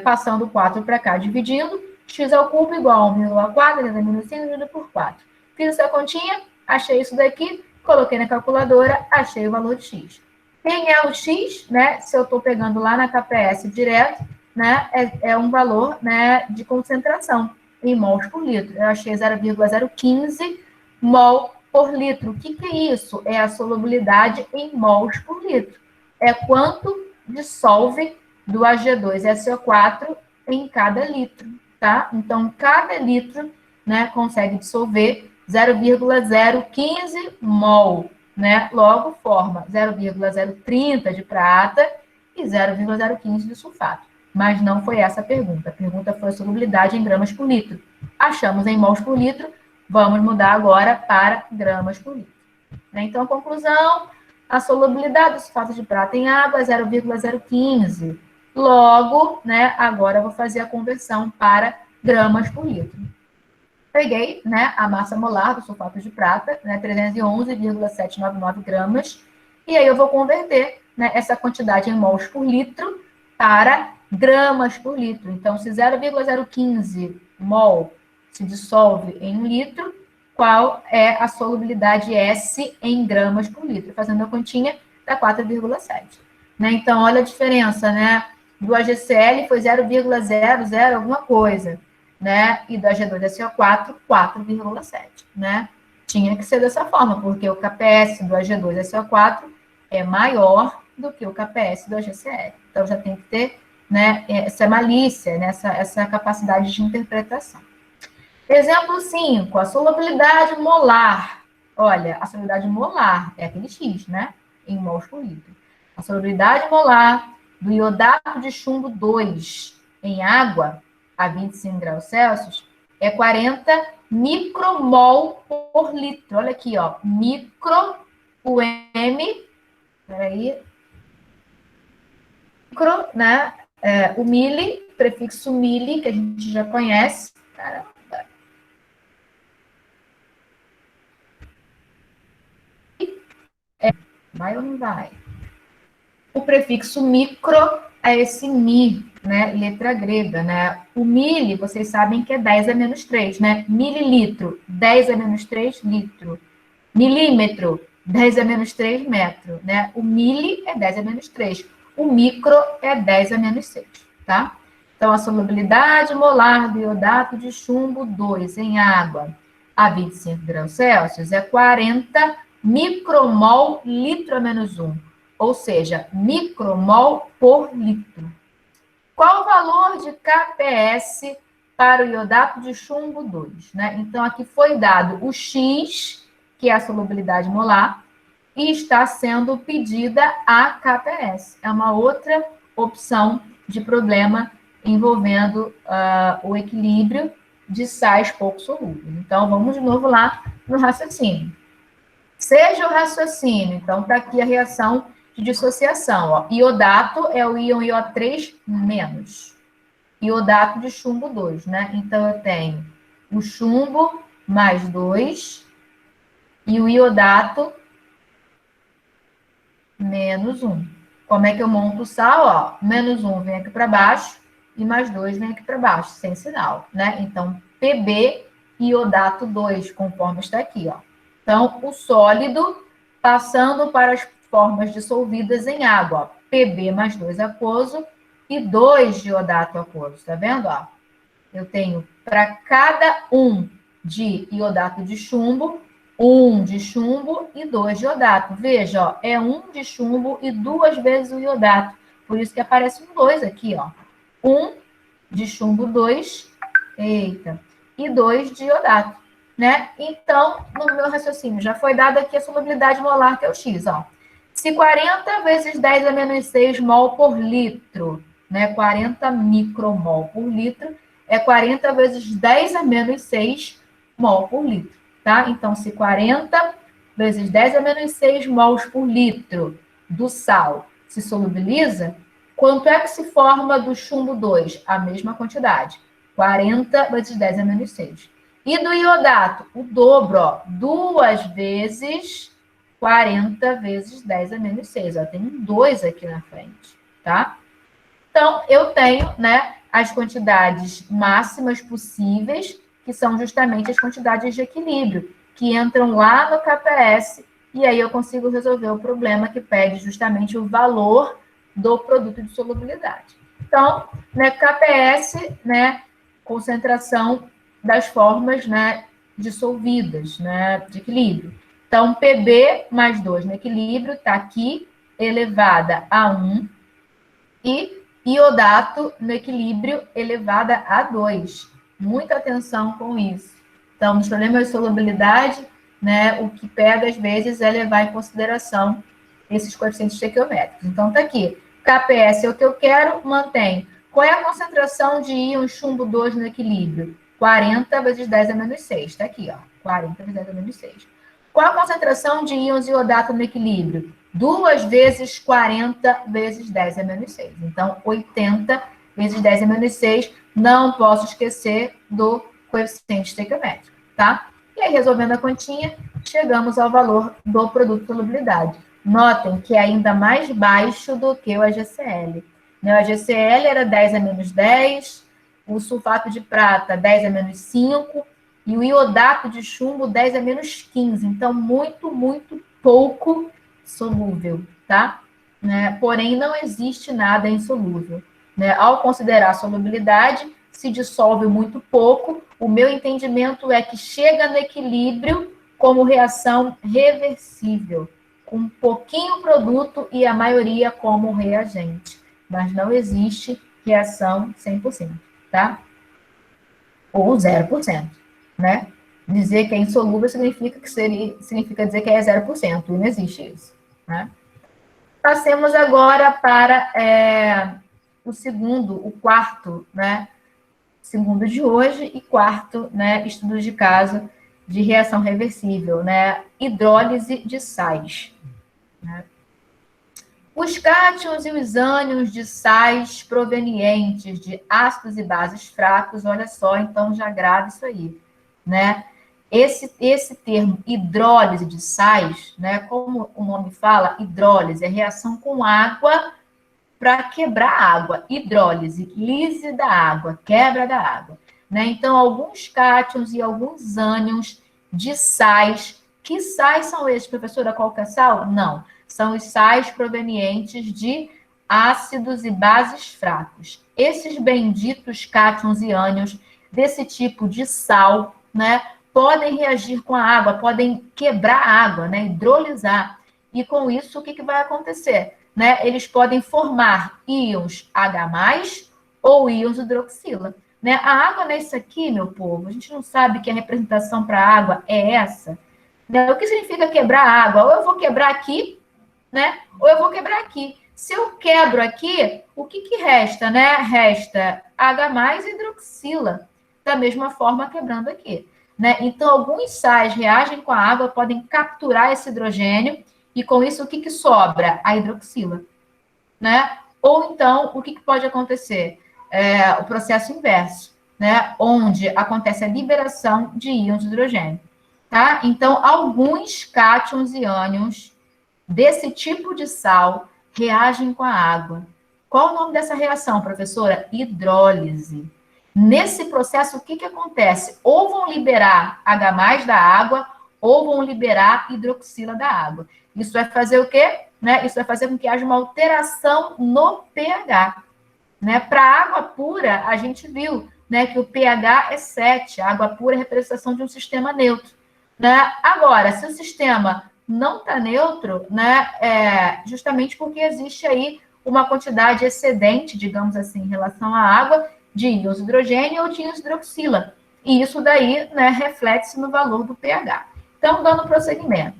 Passando 4 para cá, dividindo, x ao cubo igual a 1,4 vezes a menos 5 dividido por 4. Fiz essa continha, achei isso daqui, coloquei na calculadora, achei o valor de x. Quem é o x, né? Se eu estou pegando lá na KPS direto, né? É um valor, né, de concentração em mols por litro. Eu achei 0,015 mol por litro. O que é isso? É a solubilidade em mols por litro. É quanto dissolve do Ag2SO4 em cada litro, tá? Então, cada litro, né, consegue dissolver 0,015 mol, né? Logo, forma 0,030 de prata e 0,015 de sulfato. Mas não foi essa a pergunta. A pergunta foi a solubilidade em gramas por litro. Achamos em mols por litro, vamos mudar agora para gramas por litro. Então, conclusão, a solubilidade do sulfato de prata em água é 0,015. Logo, né, agora eu vou fazer a conversão para gramas por litro. Peguei, né, a massa molar do sulfato de prata, né, 311,799 gramas, e aí eu vou converter, né, essa quantidade em mols por litro para gramas por litro. Então, se 0,015 mol se dissolve em 1 litro, qual é a solubilidade S em gramas por litro? Fazendo a continha, dá 4,7. Né? Então, olha a diferença, né? Do AgCl foi 0,00 alguma coisa, né? E do Ag2SO4, 4,7, né? Tinha que ser dessa forma, porque o KPS do Ag2SO4 é maior do que o KPS do AgCl. Então, já tem que ter, né, essa malícia, né, essa capacidade de interpretação. Exemplo 5, a solubilidade molar. Olha, a solubilidade molar é aquele X, né? Em mols por litro. A solubilidade molar do iodato de chumbo 2 em água a 25 graus Celsius é 40 micromol por litro. Olha aqui, ó. Micro, o M, peraí. Micro, né? O mili, prefixo mili, que a gente já conhece. Caramba. Vai ou não vai? O prefixo micro é esse mi, né? Letra grega, né? O mili, vocês sabem que é 10 a menos 3, né? Mililitro, 10 a menos 3 litro. Milímetro, 10 a menos 3 metro, né? O mili é 10 a menos 3. O micro é 10 a menos 6, tá? Então, a solubilidade molar do iodato de chumbo 2 em água a 25 graus Celsius é 40 micromol litro a menos 1, ou seja, micromol por litro. Qual o valor de KPS para o iodato de chumbo 2? Né? Então, aqui foi dado o X, que é a solubilidade molar, e está sendo pedida a KPS. É uma outra opção de problema envolvendo o equilíbrio de sais pouco solúveis. Então, vamos de novo lá no raciocínio. Seja o raciocínio, então está aqui a reação de dissociação. Ó. Iodato é o íon IO3 menos. iodato de chumbo 2, né? Então, eu tenho o chumbo mais 2 e o iodato menos 1. Como é que eu monto o sal? Ó, menos 1 vem aqui para baixo e mais 2 vem aqui para baixo, sem sinal, né? Então, Pb iodato 2, conforme está aqui, ó. Então, o sólido passando para as formas dissolvidas em água, ó. Pb mais 2 aquoso e 2 de iodato aquoso, tá vendo, ó? Eu tenho para cada um de iodato de chumbo, 1 de chumbo e 2 de iodato. Veja, ó, é 1 de chumbo e 2 vezes o iodato. Por isso que aparece um 2 aqui, ó. 1 de chumbo 2, eita, e 2 de iodato, né? Então, no meu raciocínio, já foi dada aqui a solubilidade molar, que é o X, ó. Se 40 vezes 10 a menos 6 mol por litro, né? 40 micromol por litro, é 40 vezes 10 a menos 6 mol por litro, tá? Então, se 40 vezes 10 a menos 6 mols por litro do sal se solubiliza, quanto é que se forma do chumbo 2? A mesma quantidade, 40 vezes 10 a menos 6. E do iodato? O dobro, ó, 2 vezes 40 vezes 10 a menos 6. Ó, tem um 2 aqui na frente, tá? Então, eu tenho, né, as quantidades máximas possíveis, que são justamente as quantidades de equilíbrio, que entram lá no KPS, e aí eu consigo resolver o problema que pede justamente o valor do produto de solubilidade. Então, né, KPS, né, concentração das formas, né, dissolvidas, né, de equilíbrio. Então, Pb mais 2 no equilíbrio está aqui, elevada a 1, e iodato no equilíbrio elevada a 2. Muita atenção com isso. Então, nos problemas de solubilidade, né, o que pega, às vezes, é levar em consideração esses coeficientes estequiométricos. Então, tá aqui. KPS é o que eu quero, mantém. Qual é a concentração de íons chumbo 2 no equilíbrio? 40 vezes 10 a menos 6. Está aqui, ó. 40 vezes 10 a menos 6. Qual a concentração de íons iodato no equilíbrio? 2 vezes 40 vezes 10 a menos 6. Então, 80 vezes 10 a menos 6. Não posso esquecer do coeficiente estequiométrico, tá? E aí, resolvendo a continha, chegamos ao valor do produto de solubilidade. Notem que é ainda mais baixo do que o AgCl. O AgCl era 10 a menos 10, o sulfato de prata 10 a menos 5, e o iodato de chumbo 10 a menos 15. Então, muito, muito pouco solúvel, tá? Né? Porém, não existe nada insolúvel. Né? Ao considerar a solubilidade, se dissolve muito pouco. O meu entendimento é que chega no equilíbrio como reação reversível, com pouquinho produto e a maioria como reagente. Mas não existe reação 100%, tá? Ou 0%, né? Dizer que é insolúvel significa dizer que é 0%, e não existe isso, né? Passemos agora para o quarto, né? Segundo de hoje e quarto, né? Estudo de caso de reação reversível, né? Hidrólise de sais, né? Os cátions e os ânions de sais provenientes de ácidos e bases fracos, olha só, então já grava isso aí, né? Esse termo hidrólise de sais, né? Como o nome fala, hidrólise é reação com água para quebrar água. Hidrólise, lise da água, quebra da água, né? Então, alguns cátions e alguns ânions de sais. Que sais são esses, professora? Qualquer sal? Não. São os sais provenientes de ácidos e bases fracos. Esses benditos cátions e ânions desse tipo de sal, né, podem reagir com a água, podem quebrar a água, né, hidrolisar. E com isso, o que vai acontecer? Né? Eles podem formar íons H+, ou íons hidroxila. Né? A água não é isso aqui, meu povo. A gente não sabe que a representação para a água é essa. Né? O que significa quebrar a água? Ou eu vou quebrar aqui, né? Ou eu vou quebrar aqui. Se eu quebro aqui, o que resta? Né? Resta H+, e hidroxila. Da mesma forma, quebrando aqui. Né? Então, alguns sais reagem com a água, podem capturar esse hidrogênio, e com isso, o que sobra? A hidroxila. Né? Ou então, o que pode acontecer? o processo inverso, né? Onde acontece a liberação de íons de hidrogênio, tá? Então, alguns cátions e ânions desse tipo de sal reagem com a água. Qual o nome dessa reação, professora? Hidrólise. Nesse processo, o que acontece? Ou vão liberar H+ da água, ou vão liberar hidroxila da água. Isso vai fazer o quê? Né? Isso vai fazer com que haja uma alteração no pH. Né? Para a água pura, a gente viu, né, que o pH é 7. A água pura é a representação de um sistema neutro. Né? Agora, se o sistema não está neutro, né, justamente porque existe aí uma quantidade excedente, digamos assim, em relação à água, de íons de hidrogênio ou de íons de hidroxila. E isso daí, né, reflete-se no valor do pH. Então, dando prosseguimento.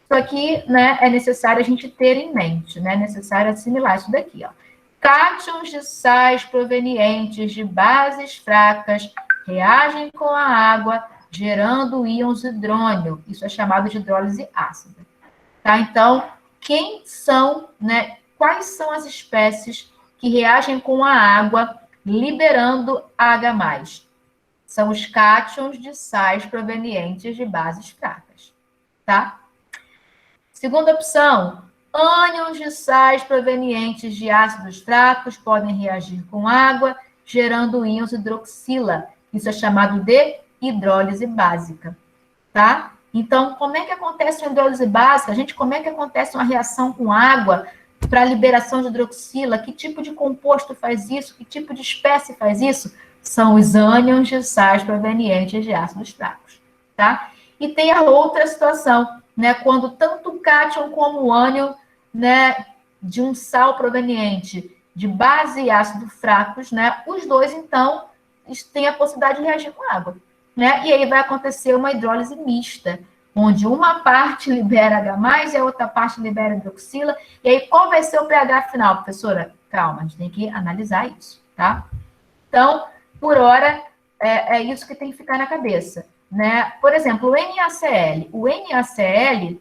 Isso aqui, né, é necessário a gente ter em mente, né? É necessário assimilar isso daqui, ó. Cátions de sais provenientes de bases fracas reagem com a água, gerando íons de hidrônio. Isso é chamado de hidrólise ácida. Tá? Então, quem são, né? Quais são as espécies que reagem com a água, liberando H+? São os cátions de sais provenientes de bases fracas. Tá? Segunda opção, ânions de sais provenientes de ácidos fracos podem reagir com água, gerando íons hidroxila. Isso é chamado de hidrólise básica, tá? Então, como é que acontece uma hidrólise básica? Gente, como é que acontece uma reação com água para a liberação de hidroxila? Que tipo de composto faz isso? Que tipo de espécie faz isso? São os ânions de sais provenientes de ácidos fracos, tá? E tem a outra situação, né? Quando tanto o cátion como o ânion, né, de um sal proveniente de base e ácido fracos, né? Os dois, então, têm a possibilidade de reagir com água, né? E aí vai acontecer uma hidrólise mista, onde uma parte libera H+, e a outra parte libera hidroxila. E aí, qual vai ser o pH final, professora? Calma, a gente tem que analisar isso, tá? Então, por hora, é isso que tem que ficar na cabeça, né? Por exemplo, o NaCl. O NaCl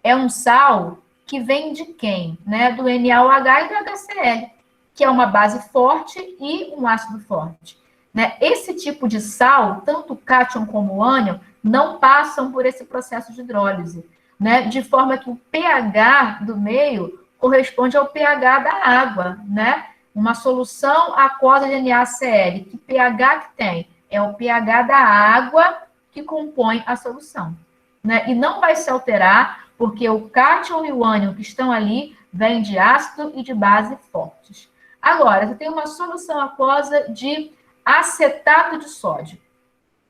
é um sal que vem de quem? Né? Do NaOH e do HCl, que é uma base forte e um ácido forte. Né? Esse tipo de sal, tanto o cátion como o ânion, não passam por esse processo de hidrólise, né? De forma que o pH do meio corresponde ao pH da água, né? Uma solução aquosa de NaCl, que pH que tem? É o pH da água que compõe a solução, né? E não vai se alterar, porque o cátion e o ânion que estão ali vêm de ácido e de base fortes. Agora, você tem uma solução aquosa de acetato de sódio.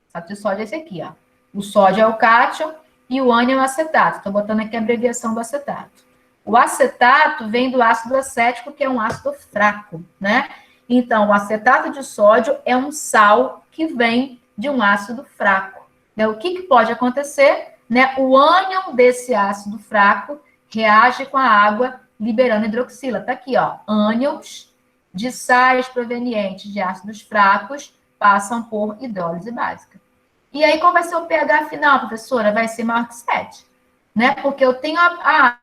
Acetato de sódio é esse aqui, ó. O sódio é o cátion e o ânion é o acetato. Estou botando aqui a abreviação do acetato. O acetato vem do ácido acético, que é um ácido fraco, né? Então, o acetato de sódio é um sal que vem de um ácido fraco. Né? O que pode acontecer? Né? O ânion desse ácido fraco reage com a água, liberando hidroxila. Está aqui, ó. Ânions de sais provenientes de ácidos fracos passam por hidrólise básica. E aí, qual vai ser o pH final, professora? Vai ser maior que 7. Né? Porque eu tenho a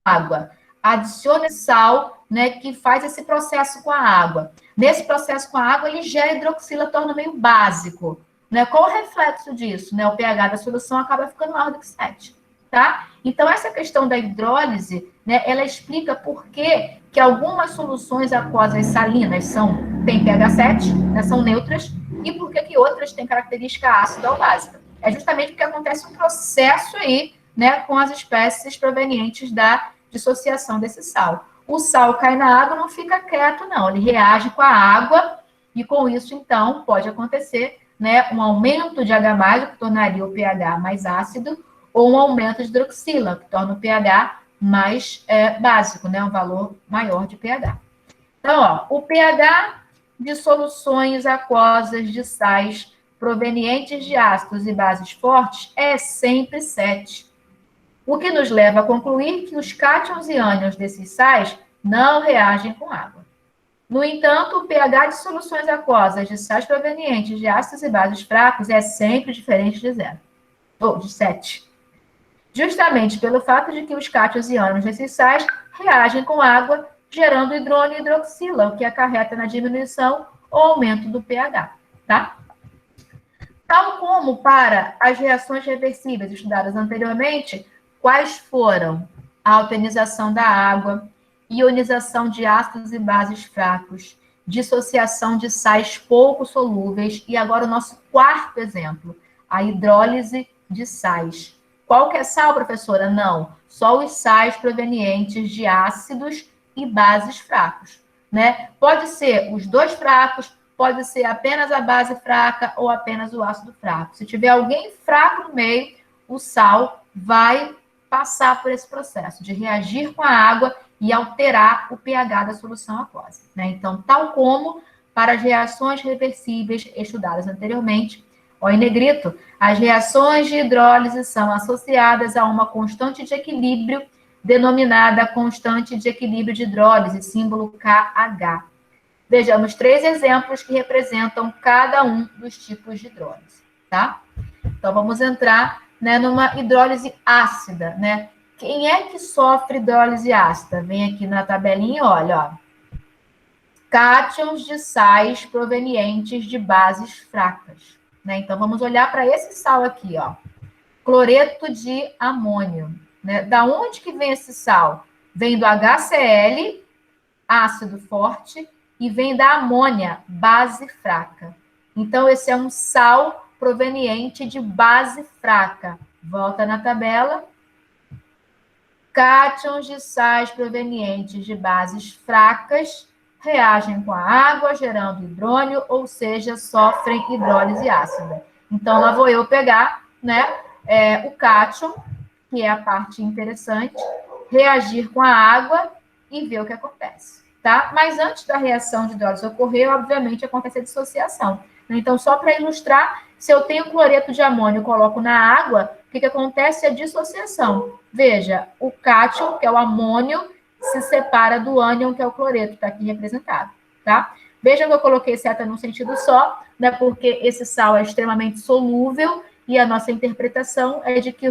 água. Adiciona sal, né, que faz esse processo com a água. Nesse processo com a água, ele gera hidroxila, torna meio básico. Né? Qual o reflexo disso? Né? O pH da solução acaba ficando maior do que 7. Tá? Então, essa questão da hidrólise, né, ela explica por que algumas soluções aquosas salinas têm pH 7, né, são neutras, e por que outras têm característica ácida ou básica. É justamente porque acontece um processo aí, né, com as espécies provenientes da dissociação desse sal. O sal cai na água, não fica quieto, não. Ele reage com a água e, com isso, então, pode acontecer, né, um aumento de H+, o que tornaria o pH mais ácido, ou um aumento de hidroxila, que torna o pH mais básico, né, um valor maior de pH. Então, ó, o pH de soluções aquosas de sais provenientes de ácidos e bases fortes é sempre 7. O que nos leva a concluir que os cátions e ânions desses sais não reagem com água. No entanto, o pH de soluções aquosas de sais provenientes de ácidos e bases fracos é sempre diferente de 0, ou de 7. Justamente pelo fato de que os cátions e ânions desses sais reagem com água, gerando hidrônio e hidroxila, o que acarreta na diminuição ou aumento do pH, tá? Tal como para as reações reversíveis estudadas anteriormente, quais foram a alcalinização da água, ionização de ácidos e bases fracos, dissociação de sais pouco solúveis, e agora o nosso quarto exemplo, a hidrólise de sais. Qual que é sal, professora? Não, só os sais provenientes de ácidos e bases fracos, né? Pode ser os dois fracos, pode ser apenas a base fraca ou apenas o ácido fraco. Se tiver alguém fraco no meio, o sal vai passar por esse processo de reagir com a água e alterar o pH da solução aquosa, né? Então, tal como para as reações reversíveis estudadas anteriormente, ó, em negrito, as reações de hidrólise são associadas a uma constante de equilíbrio denominada constante de equilíbrio de hidrólise, símbolo KH. Vejamos 3 exemplos que representam cada um dos tipos de hidrólise, tá? Então, vamos entrar, né, numa hidrólise ácida, né? Quem é que sofre hidrólise ácida? Vem aqui na tabelinha, olha, ó. Cátions de sais provenientes de bases fracas, né? Então, vamos olhar para esse sal aqui, ó. Cloreto de amônio, né? Da onde que vem esse sal? Vem do HCl, ácido forte, e vem da amônia, base fraca. Então, esse é um sal proveniente de base fraca. Volta na tabela. Cátions de sais provenientes de bases fracas reagem com a água, gerando hidrônio, ou seja, sofrem hidrólise ácida. Então, lá vou eu pegar, né, o cátion, que é a parte interessante, reagir com a água e ver o que acontece, tá? Mas antes da reação de hidrólise ocorrer, obviamente, acontece a dissociação. Então, só para ilustrar, se eu tenho cloreto de amônio e coloco na água, o que acontece é a dissociação. Veja, o cátion, que é o amônio, se separa do ânion, que é o cloreto, está aqui representado, tá? Veja que eu coloquei seta num sentido só, né, porque esse sal é extremamente solúvel e a nossa interpretação é de que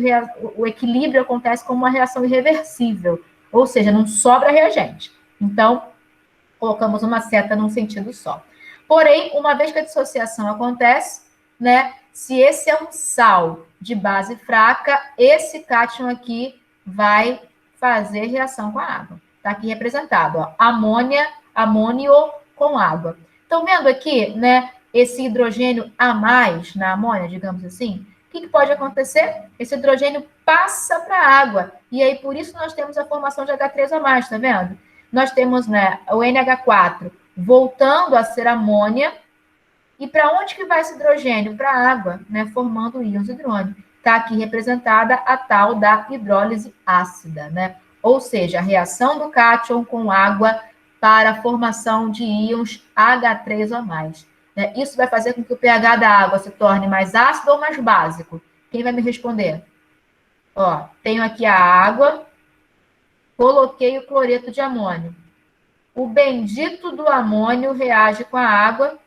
o equilíbrio acontece como uma reação irreversível, ou seja, não sobra reagente. Então, colocamos uma seta num sentido só. Porém, uma vez que a dissociação acontece, né, se esse é um sal de base fraca, esse cátion aqui vai fazer reação com a água. Está aqui representado, ó, amônio com água. Estão vendo aqui, né, esse hidrogênio a mais na amônia, digamos assim? O que pode acontecer? Esse hidrogênio passa para a água. E aí, por isso, nós temos a formação de H3O+, tá vendo? Nós temos, né, o NH4 voltando a ser amônia. E para onde que vai esse hidrogênio? Para a água, né, formando íons hidrônio. Está aqui representada a tal da hidrólise ácida, né? Ou seja, a reação do cátion com água para a formação de íons H3O+. Né? Isso vai fazer com que o pH da água se torne mais ácido ou mais básico? Quem vai me responder? Ó, tenho aqui a água, coloquei o cloreto de amônio. O bendito do amônio reage com a água,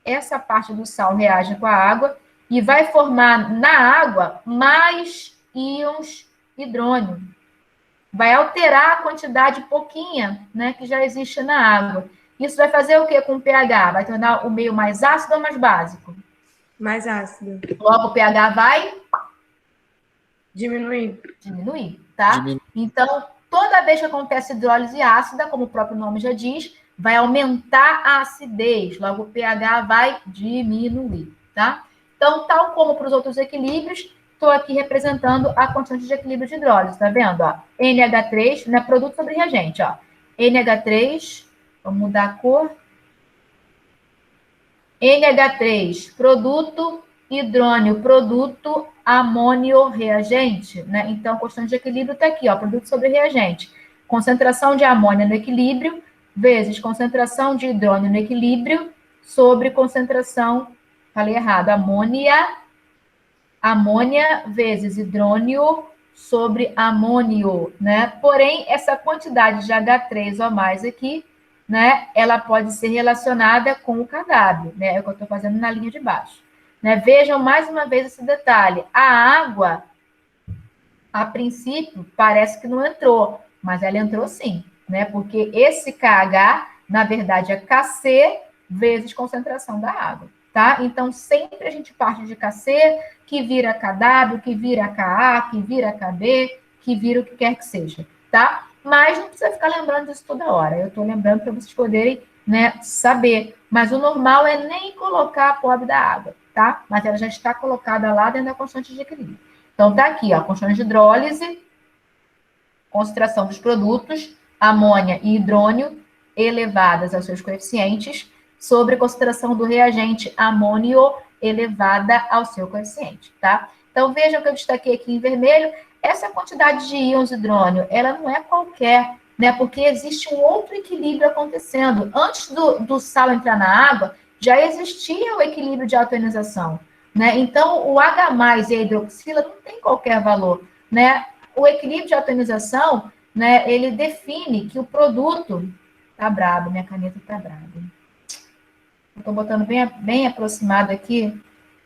essa parte do sal reage com a água e vai formar na água mais íons hidrônio. Vai alterar a quantidade pouquinha, né, que já existe na água. Isso vai fazer o que com o pH? Vai tornar o meio mais ácido ou mais básico? Mais ácido. Logo, o pH vai Diminuir, tá? Então, toda vez que acontece hidrólise ácida, como o próprio nome já diz, vai aumentar a acidez, logo o pH vai diminuir, tá? Então, tal como para os outros equilíbrios, estou aqui representando a constante de equilíbrio de hidrólise, tá vendo? Ó, NH3, né, produto sobre reagente, ó. NH3, vamos mudar a cor. NH3, produto, hidrônio, produto, amônio, reagente, né? Então, constante de equilíbrio está aqui, ó, produto sobre reagente. Concentração de amônia no equilíbrio, vezes concentração de hidrônio no equilíbrio, sobre concentração, falei errado, amônia vezes hidrônio sobre amônio, né? Porém, essa quantidade de H3O+ aqui, né, ela pode ser relacionada com o KW, né? É o que eu estou fazendo na linha de baixo. Né? Vejam mais uma vez esse detalhe. A água, a princípio, parece que não entrou, mas ela entrou sim. né? Porque esse KH, na verdade, é KC vezes concentração da água, tá? Então, sempre a gente parte de KC, que vira KW, que vira KA, que vira KB, que vira o que quer que seja, tá? Mas não precisa ficar lembrando disso toda hora. Eu estou lembrando para vocês poderem, né, saber. Mas o normal é nem colocar a pobre da água, tá? Mas ela já está colocada lá dentro da constante de equilíbrio. Então, tá aqui, ó, constante de hidrólise, concentração dos produtos, amônia e hidrônio, elevadas aos seus coeficientes, sobre a concentração do reagente amônio elevada ao seu coeficiente, tá? Então, vejam que eu destaquei aqui em vermelho, essa quantidade de íons hidrônio, ela não é qualquer, né? Porque existe um outro equilíbrio acontecendo. Antes do sal entrar na água, já existia o equilíbrio de autoionização, né? Então, o H+ e a hidroxila não tem qualquer valor, né? O equilíbrio de atomização, né, ele define que o produto... Tá brabo, minha caneta tá braba. Estou botando bem aproximado aqui,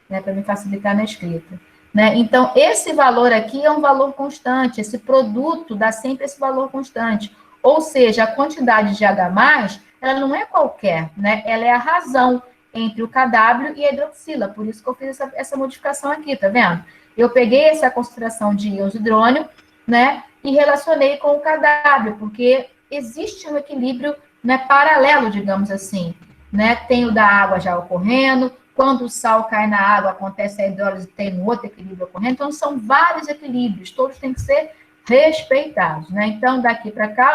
né, para me facilitar na escrita. Né? Então, esse valor aqui é um valor constante, esse produto dá sempre esse valor constante. Ou seja, a quantidade de H+, ela não é qualquer, né? Ela é a razão entre o KW e a hidroxila, por isso que eu fiz essa modificação aqui, tá vendo? Eu peguei essa concentração de íons hidrônio, né, e relacionei com o KW, porque existe um equilíbrio, né, paralelo, digamos assim, né? Tem o da água já ocorrendo, quando o sal cai na água, acontece a hidrólise, tem um outro equilíbrio ocorrendo, então são vários equilíbrios, todos têm que ser respeitados, né? Então, daqui para cá,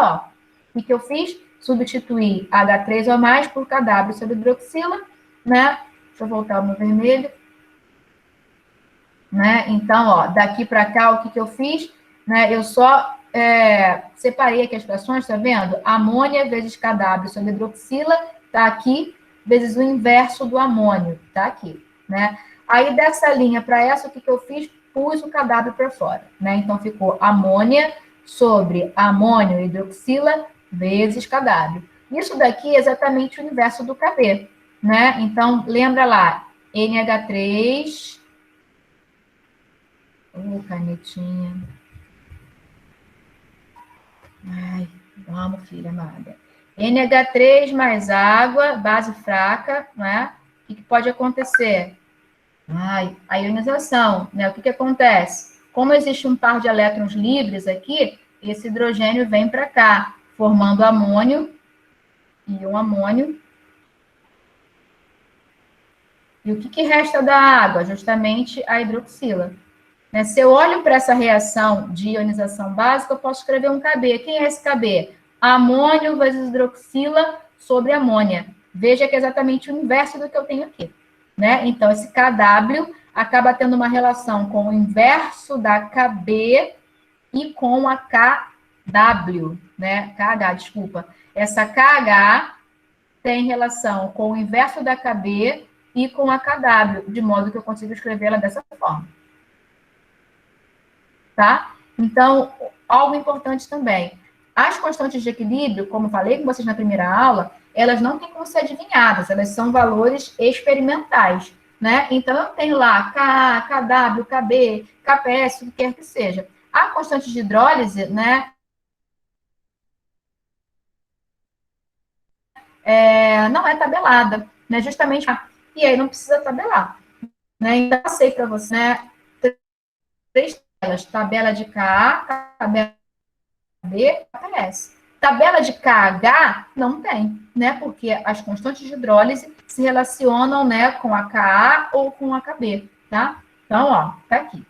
ó, o que eu fiz? Substituir H3O+, por KW sobre hidroxila, né? Deixa eu voltar o meu vermelho. Né? Então, ó, daqui para cá, o que eu fiz? Né? Eu só separei aqui as frações, tá vendo? Amônia vezes KW sobre hidroxila, tá aqui, vezes o inverso do amônio, tá aqui, né? Aí, dessa linha para essa, o que eu fiz? Pus o KW para fora, né? Então, ficou amônia sobre amônio e hidroxila vezes KW. Isso daqui é exatamente o inverso do KB, né? Então, lembra lá, NH3... canetinha. Ai, vamos, filha amada. NH3 mais água, base fraca, né? O que pode acontecer? Ai, a ionização, né? O que acontece? Como existe um par de elétrons livres aqui, esse hidrogênio vem para cá, formando amônio, íon amônio. E o que resta da água? Justamente a hidroxila. Né? Se eu olho para essa reação de ionização básica, eu posso escrever um KB. Quem é esse KB? Amônio vezes hidroxila sobre amônia. Veja que é exatamente o inverso do que eu tenho aqui. Né? Então, esse KW acaba tendo uma relação com o inverso da KB e com a KW. Né? KH, desculpa. Essa KH tem relação com o inverso da KB e com a KW, de modo que eu consigo escrevê-la dessa forma. Tá? Então, algo importante também. As constantes de equilíbrio, como eu falei com vocês na primeira aula, elas não têm como ser adivinhadas, elas são valores experimentais, né? Então, eu tenho lá K, KW, KB, KPS, o que quer que seja. A constante de hidrólise, né, não é tabelada, né? Justamente, e aí não precisa tabelar, né? Então, eu passei para você, né, três tabelas, tabela de KA, tabela B, KS. Tabela de KH não tem, né? Porque as constantes de hidrólise se relacionam, né, com a KA ou com a KB, tá? Então, ó, tá aqui,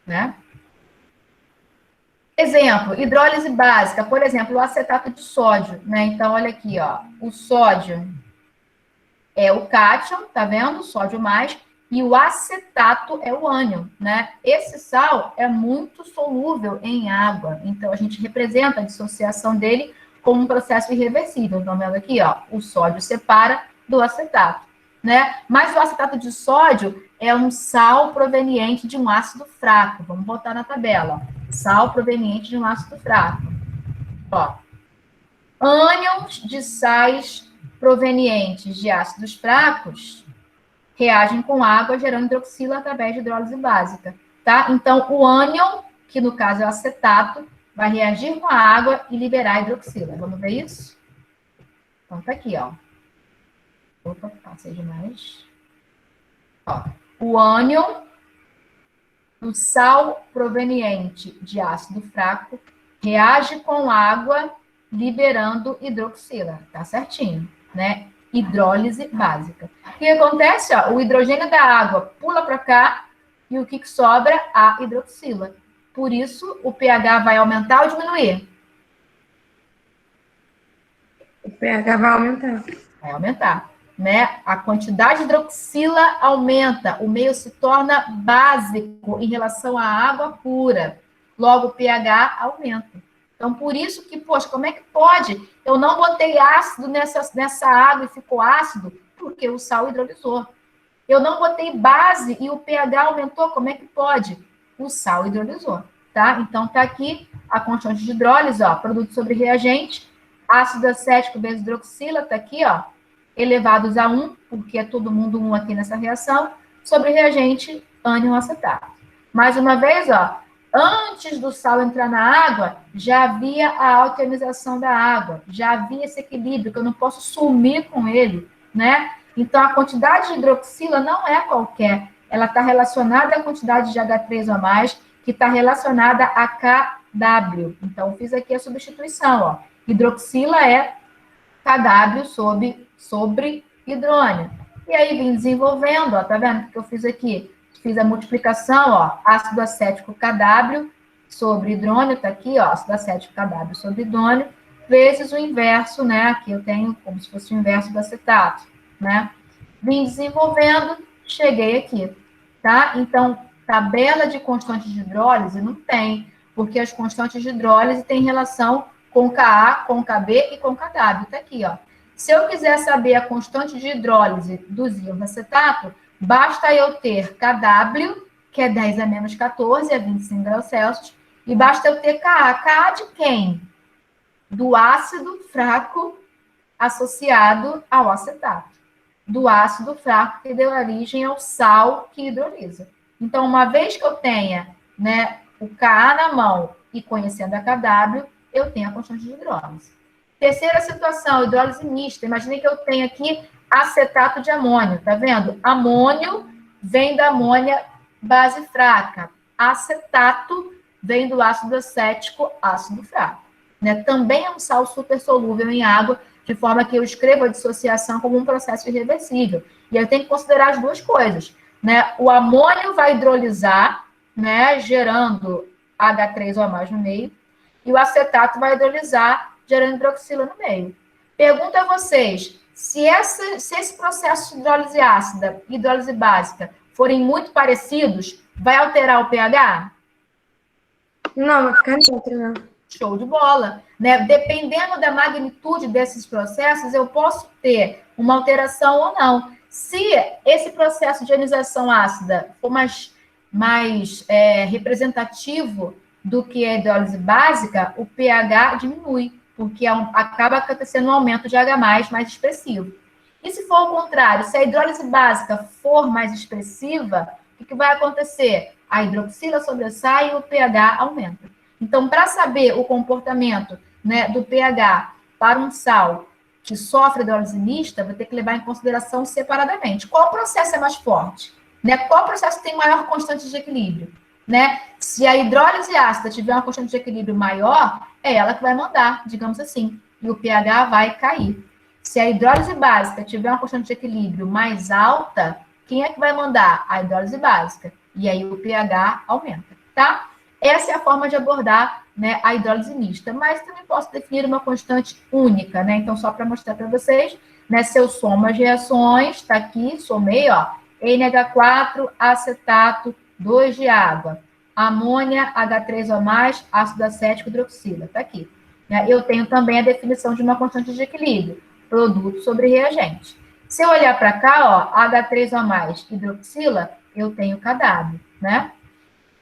né? Exemplo, hidrólise básica, por exemplo, o acetato de sódio, né? Então, olha aqui, ó, o sódio é o cátion, tá vendo? Sódio mais, e o acetato é o ânion, né? Esse sal é muito solúvel em água, então a gente representa a dissociação dele como um processo irreversível. Então, vendo aqui, ó, o sódio separa do acetato, né? Mas o acetato de sódio é um sal proveniente de um ácido fraco. Vamos botar na tabela. Sal proveniente de um ácido fraco. Ó, ânions de sais provenientes de ácidos fracos reagem com água, gerando hidroxila através de hidrólise básica, tá? Então, o ânion, que no caso é o acetato, vai reagir com a água e liberar a hidroxila. Vamos ver isso? Então, tá aqui, ó. Opa, passei demais. Ó, o ânion, o sal proveniente de ácido fraco, reage com água, liberando hidroxila. Tá certinho, né? Hidrólise básica. O que acontece? Ó, o hidrogênio da água pula para cá e o que sobra? A hidroxila. Por isso, o pH vai aumentar ou diminuir? O pH vai aumentar. Vai aumentar, né? A quantidade de hidroxila aumenta, o meio se torna básico em relação à água pura. Logo, o pH aumenta. Então, por isso que, poxa, como é que pode? Eu não botei ácido nessa água e ficou ácido, porque o sal hidrolisou. Eu não botei base e o pH aumentou, como é que pode? O sal hidrolisou, tá? Então, tá aqui a constante de hidrólise, ó, produto sobre reagente, ácido acético benzidroxila, tá aqui, ó, elevados a 1, porque é todo mundo 1 aqui nessa reação, sobre reagente ânion acetato. Mais uma vez, ó, antes do sal entrar na água, já havia a alquionização da água, já havia esse equilíbrio, que eu não posso sumir com ele, né? Então, a quantidade de hidroxila não é qualquer, ela está relacionada à quantidade de H3O+, que está relacionada a KW. Então, fiz aqui a substituição, ó. Hidroxila é KW sobre hidrônio. E aí, vim desenvolvendo, ó, tá vendo o que eu fiz aqui? Fiz a multiplicação, ó, ácido acético KW sobre hidrônio, tá aqui, ó, ácido acético KW sobre hidrônio, vezes o inverso, né? Aqui eu tenho como se fosse o inverso do acetato, né? Vim desenvolvendo, cheguei aqui, tá? Então, tabela de constantes de hidrólise não tem, porque as constantes de hidrólise têm relação com Ka, com Kb e com Kw, tá aqui, ó. Se eu quiser saber a constante de hidrólise dos íons acetato, basta eu ter Kw, que é 10 a menos 14, é 25 graus Celsius, e basta eu ter Ka. Ka de quem? Do ácido fraco associado ao acetato. Do ácido fraco que deu origem ao sal que hidrolisa. Então, uma vez que eu tenha, né, o Ka na mão e conhecendo a Kw, eu tenho a constante de hidrólise. Terceira situação, hidrólise mista. Imagine que eu tenho aqui acetato de amônio, tá vendo? Amônio vem da amônia base fraca. Acetato vem do ácido acético, ácido fraco. Né? Também é um sal super solúvel em água, de forma que eu escrevo a dissociação como um processo irreversível. E eu tenho que considerar as duas coisas. Né? O amônio vai hidrolisar, né, gerando H3O+ no meio, e o acetato vai hidrolisar, gerando hidroxila no meio. Pergunto a vocês, se esse processo de hidrólise ácida e hidrólise básica forem muito parecidos, vai alterar o pH? Não, vai ficar neutro, né? Show de bola. Né? Dependendo da magnitude desses processos, eu posso ter uma alteração ou não. Se esse processo de ionização ácida for mais representativo do que a hidrólise básica, o pH diminui, porque acaba acontecendo um aumento de H+, mais expressivo. E se for o contrário, se a hidrólise básica for mais expressiva, o que vai acontecer? A hidroxila sobressai e o pH aumenta. Então, para saber o comportamento, né, do pH para um sal que sofre hidrólise mista, vai ter que levar em consideração separadamente. Qual processo é mais forte? Né? Qual processo tem maior constante de equilíbrio? Né? Se a hidrólise ácida tiver uma constante de equilíbrio maior, é ela que vai mandar, digamos assim, e o pH vai cair. Se a hidrólise básica tiver uma constante de equilíbrio mais alta, quem é que vai mandar? A hidrólise básica. E aí o pH aumenta, tá? Essa é a forma de abordar, né, a hidrólise mista. Mas também posso definir uma constante única, né? Então, só para mostrar para vocês, né, se eu somo as reações, está aqui, somei, ó, NH4, acetato, 2 de água, amônia, H3O+, ácido acético, hidroxila, está aqui. Né? Eu tenho também a definição de uma constante de equilíbrio, produto sobre reagente. Se eu olhar para cá, ó, H3O+, hidroxila, eu tenho KW, né?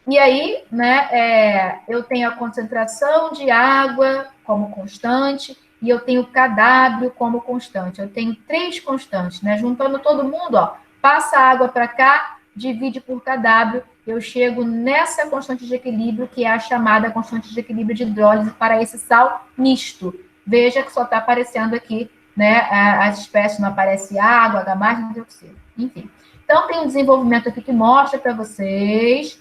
E aí, né, eu tenho a concentração de água como constante e eu tenho KW como constante. Eu tenho 3 constantes, né? Juntando todo mundo, ó, passa a água para cá, divide por kW, eu chego nessa constante de equilíbrio, que é a chamada constante de equilíbrio de hidrólise para esse sal misto. Veja que só está aparecendo aqui, né, as espécies, não aparece água, H+, dioxina, enfim. Então, tem um desenvolvimento aqui que mostra para vocês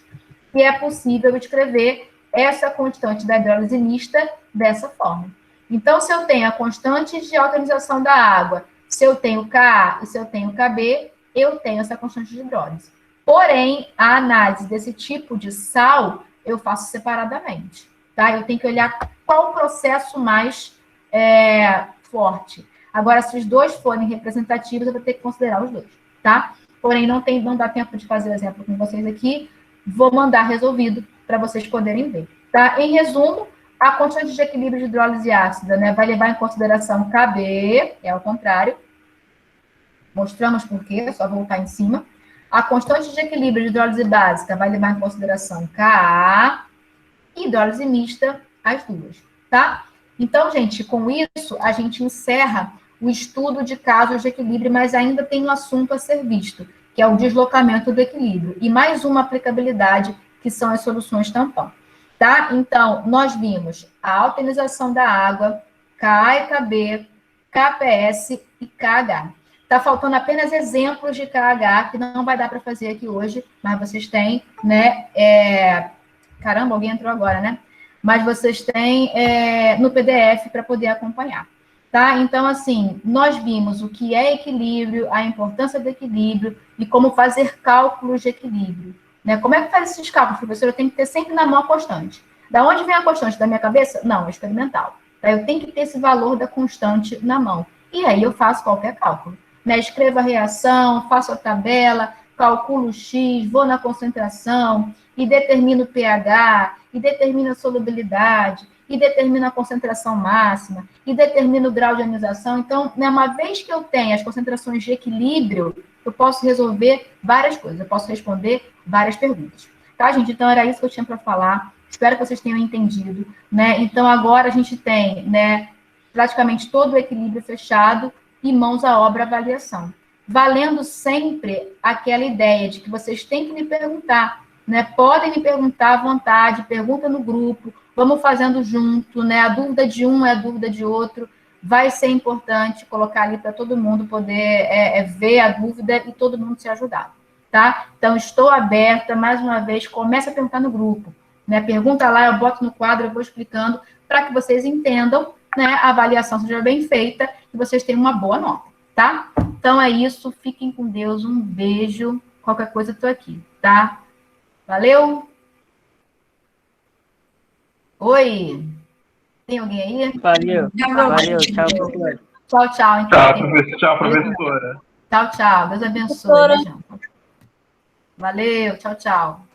que é possível escrever essa constante da hidrólise mista dessa forma. Então, se eu tenho a constante de alcalinização da água, se eu tenho Ka e se eu tenho Kb, eu tenho essa constante de hidrólise. Porém, a análise desse tipo de sal, eu faço separadamente, tá? Eu tenho que olhar qual o processo mais forte. Agora, se os dois forem representativos, eu vou ter que considerar os dois, tá? Porém, não dá tempo de fazer o exemplo com vocês aqui, vou mandar resolvido para vocês poderem ver, tá? Em resumo, a constante de equilíbrio de hidrólise ácida, né, vai levar em consideração Kb, é ao contrário. Mostramos por quê, é só voltar em cima. A constante de equilíbrio de hidrólise básica vai levar em consideração Ka e hidrólise mista, as duas, tá? Então, gente, com isso, a gente encerra o estudo de casos de equilíbrio, mas ainda tem um assunto a ser visto, que é o deslocamento do equilíbrio. E mais uma aplicabilidade, que são as soluções tampão. Tá? Então, nós vimos a alcalinização da água, Ka e Kb, KPS e KH. Está faltando apenas exemplos de KH, que não vai dar para fazer aqui hoje, mas vocês têm, né? Caramba, alguém entrou agora, né? Mas vocês têm no PDF para poder acompanhar. Tá? Então, assim, nós vimos o que é equilíbrio, a importância do equilíbrio e como fazer cálculos de equilíbrio. Né? Como é que faz esses cálculos, professor? Eu tenho que ter sempre na mão a constante. Da onde vem a constante? Da minha cabeça? Não, é experimental. Tá? Eu tenho que ter esse valor da constante na mão. E aí eu faço qualquer cálculo. Né? Escrevo a reação, faço a tabela, calculo X, vou na concentração e determino o pH, e determino a solubilidade, e determino a concentração máxima, e determino o grau de ionização. Então, né, uma vez que eu tenho as concentrações de equilíbrio, eu posso resolver várias coisas, eu posso responder várias perguntas. Tá, gente? Então, era isso que eu tinha para falar. Espero que vocês tenham entendido. Né? Então, agora a gente tem, né, praticamente todo o equilíbrio fechado e mãos à obra avaliação. Valendo sempre aquela ideia de que vocês têm que me perguntar, né? Podem me perguntar à vontade, pergunta no grupo, vamos fazendo junto, né? A dúvida de um é a dúvida de outro. Vai ser importante colocar ali para todo mundo poder ver a dúvida e todo mundo se ajudar, tá? Então, estou aberta, mais uma vez, começa a perguntar no grupo, né? Pergunta lá, eu boto no quadro, eu vou explicando, para que vocês entendam, né? A avaliação seja bem feita e vocês tenham uma boa nota, tá? Então, é isso, fiquem com Deus, um beijo, qualquer coisa eu estou aqui, tá? Valeu! Oi! Tem alguém aí? Valeu, tchau, professor. Tchau, tchau. Então, Tchau, professora. Tchau, tchau. Deus abençoe. Valeu, tchau, tchau.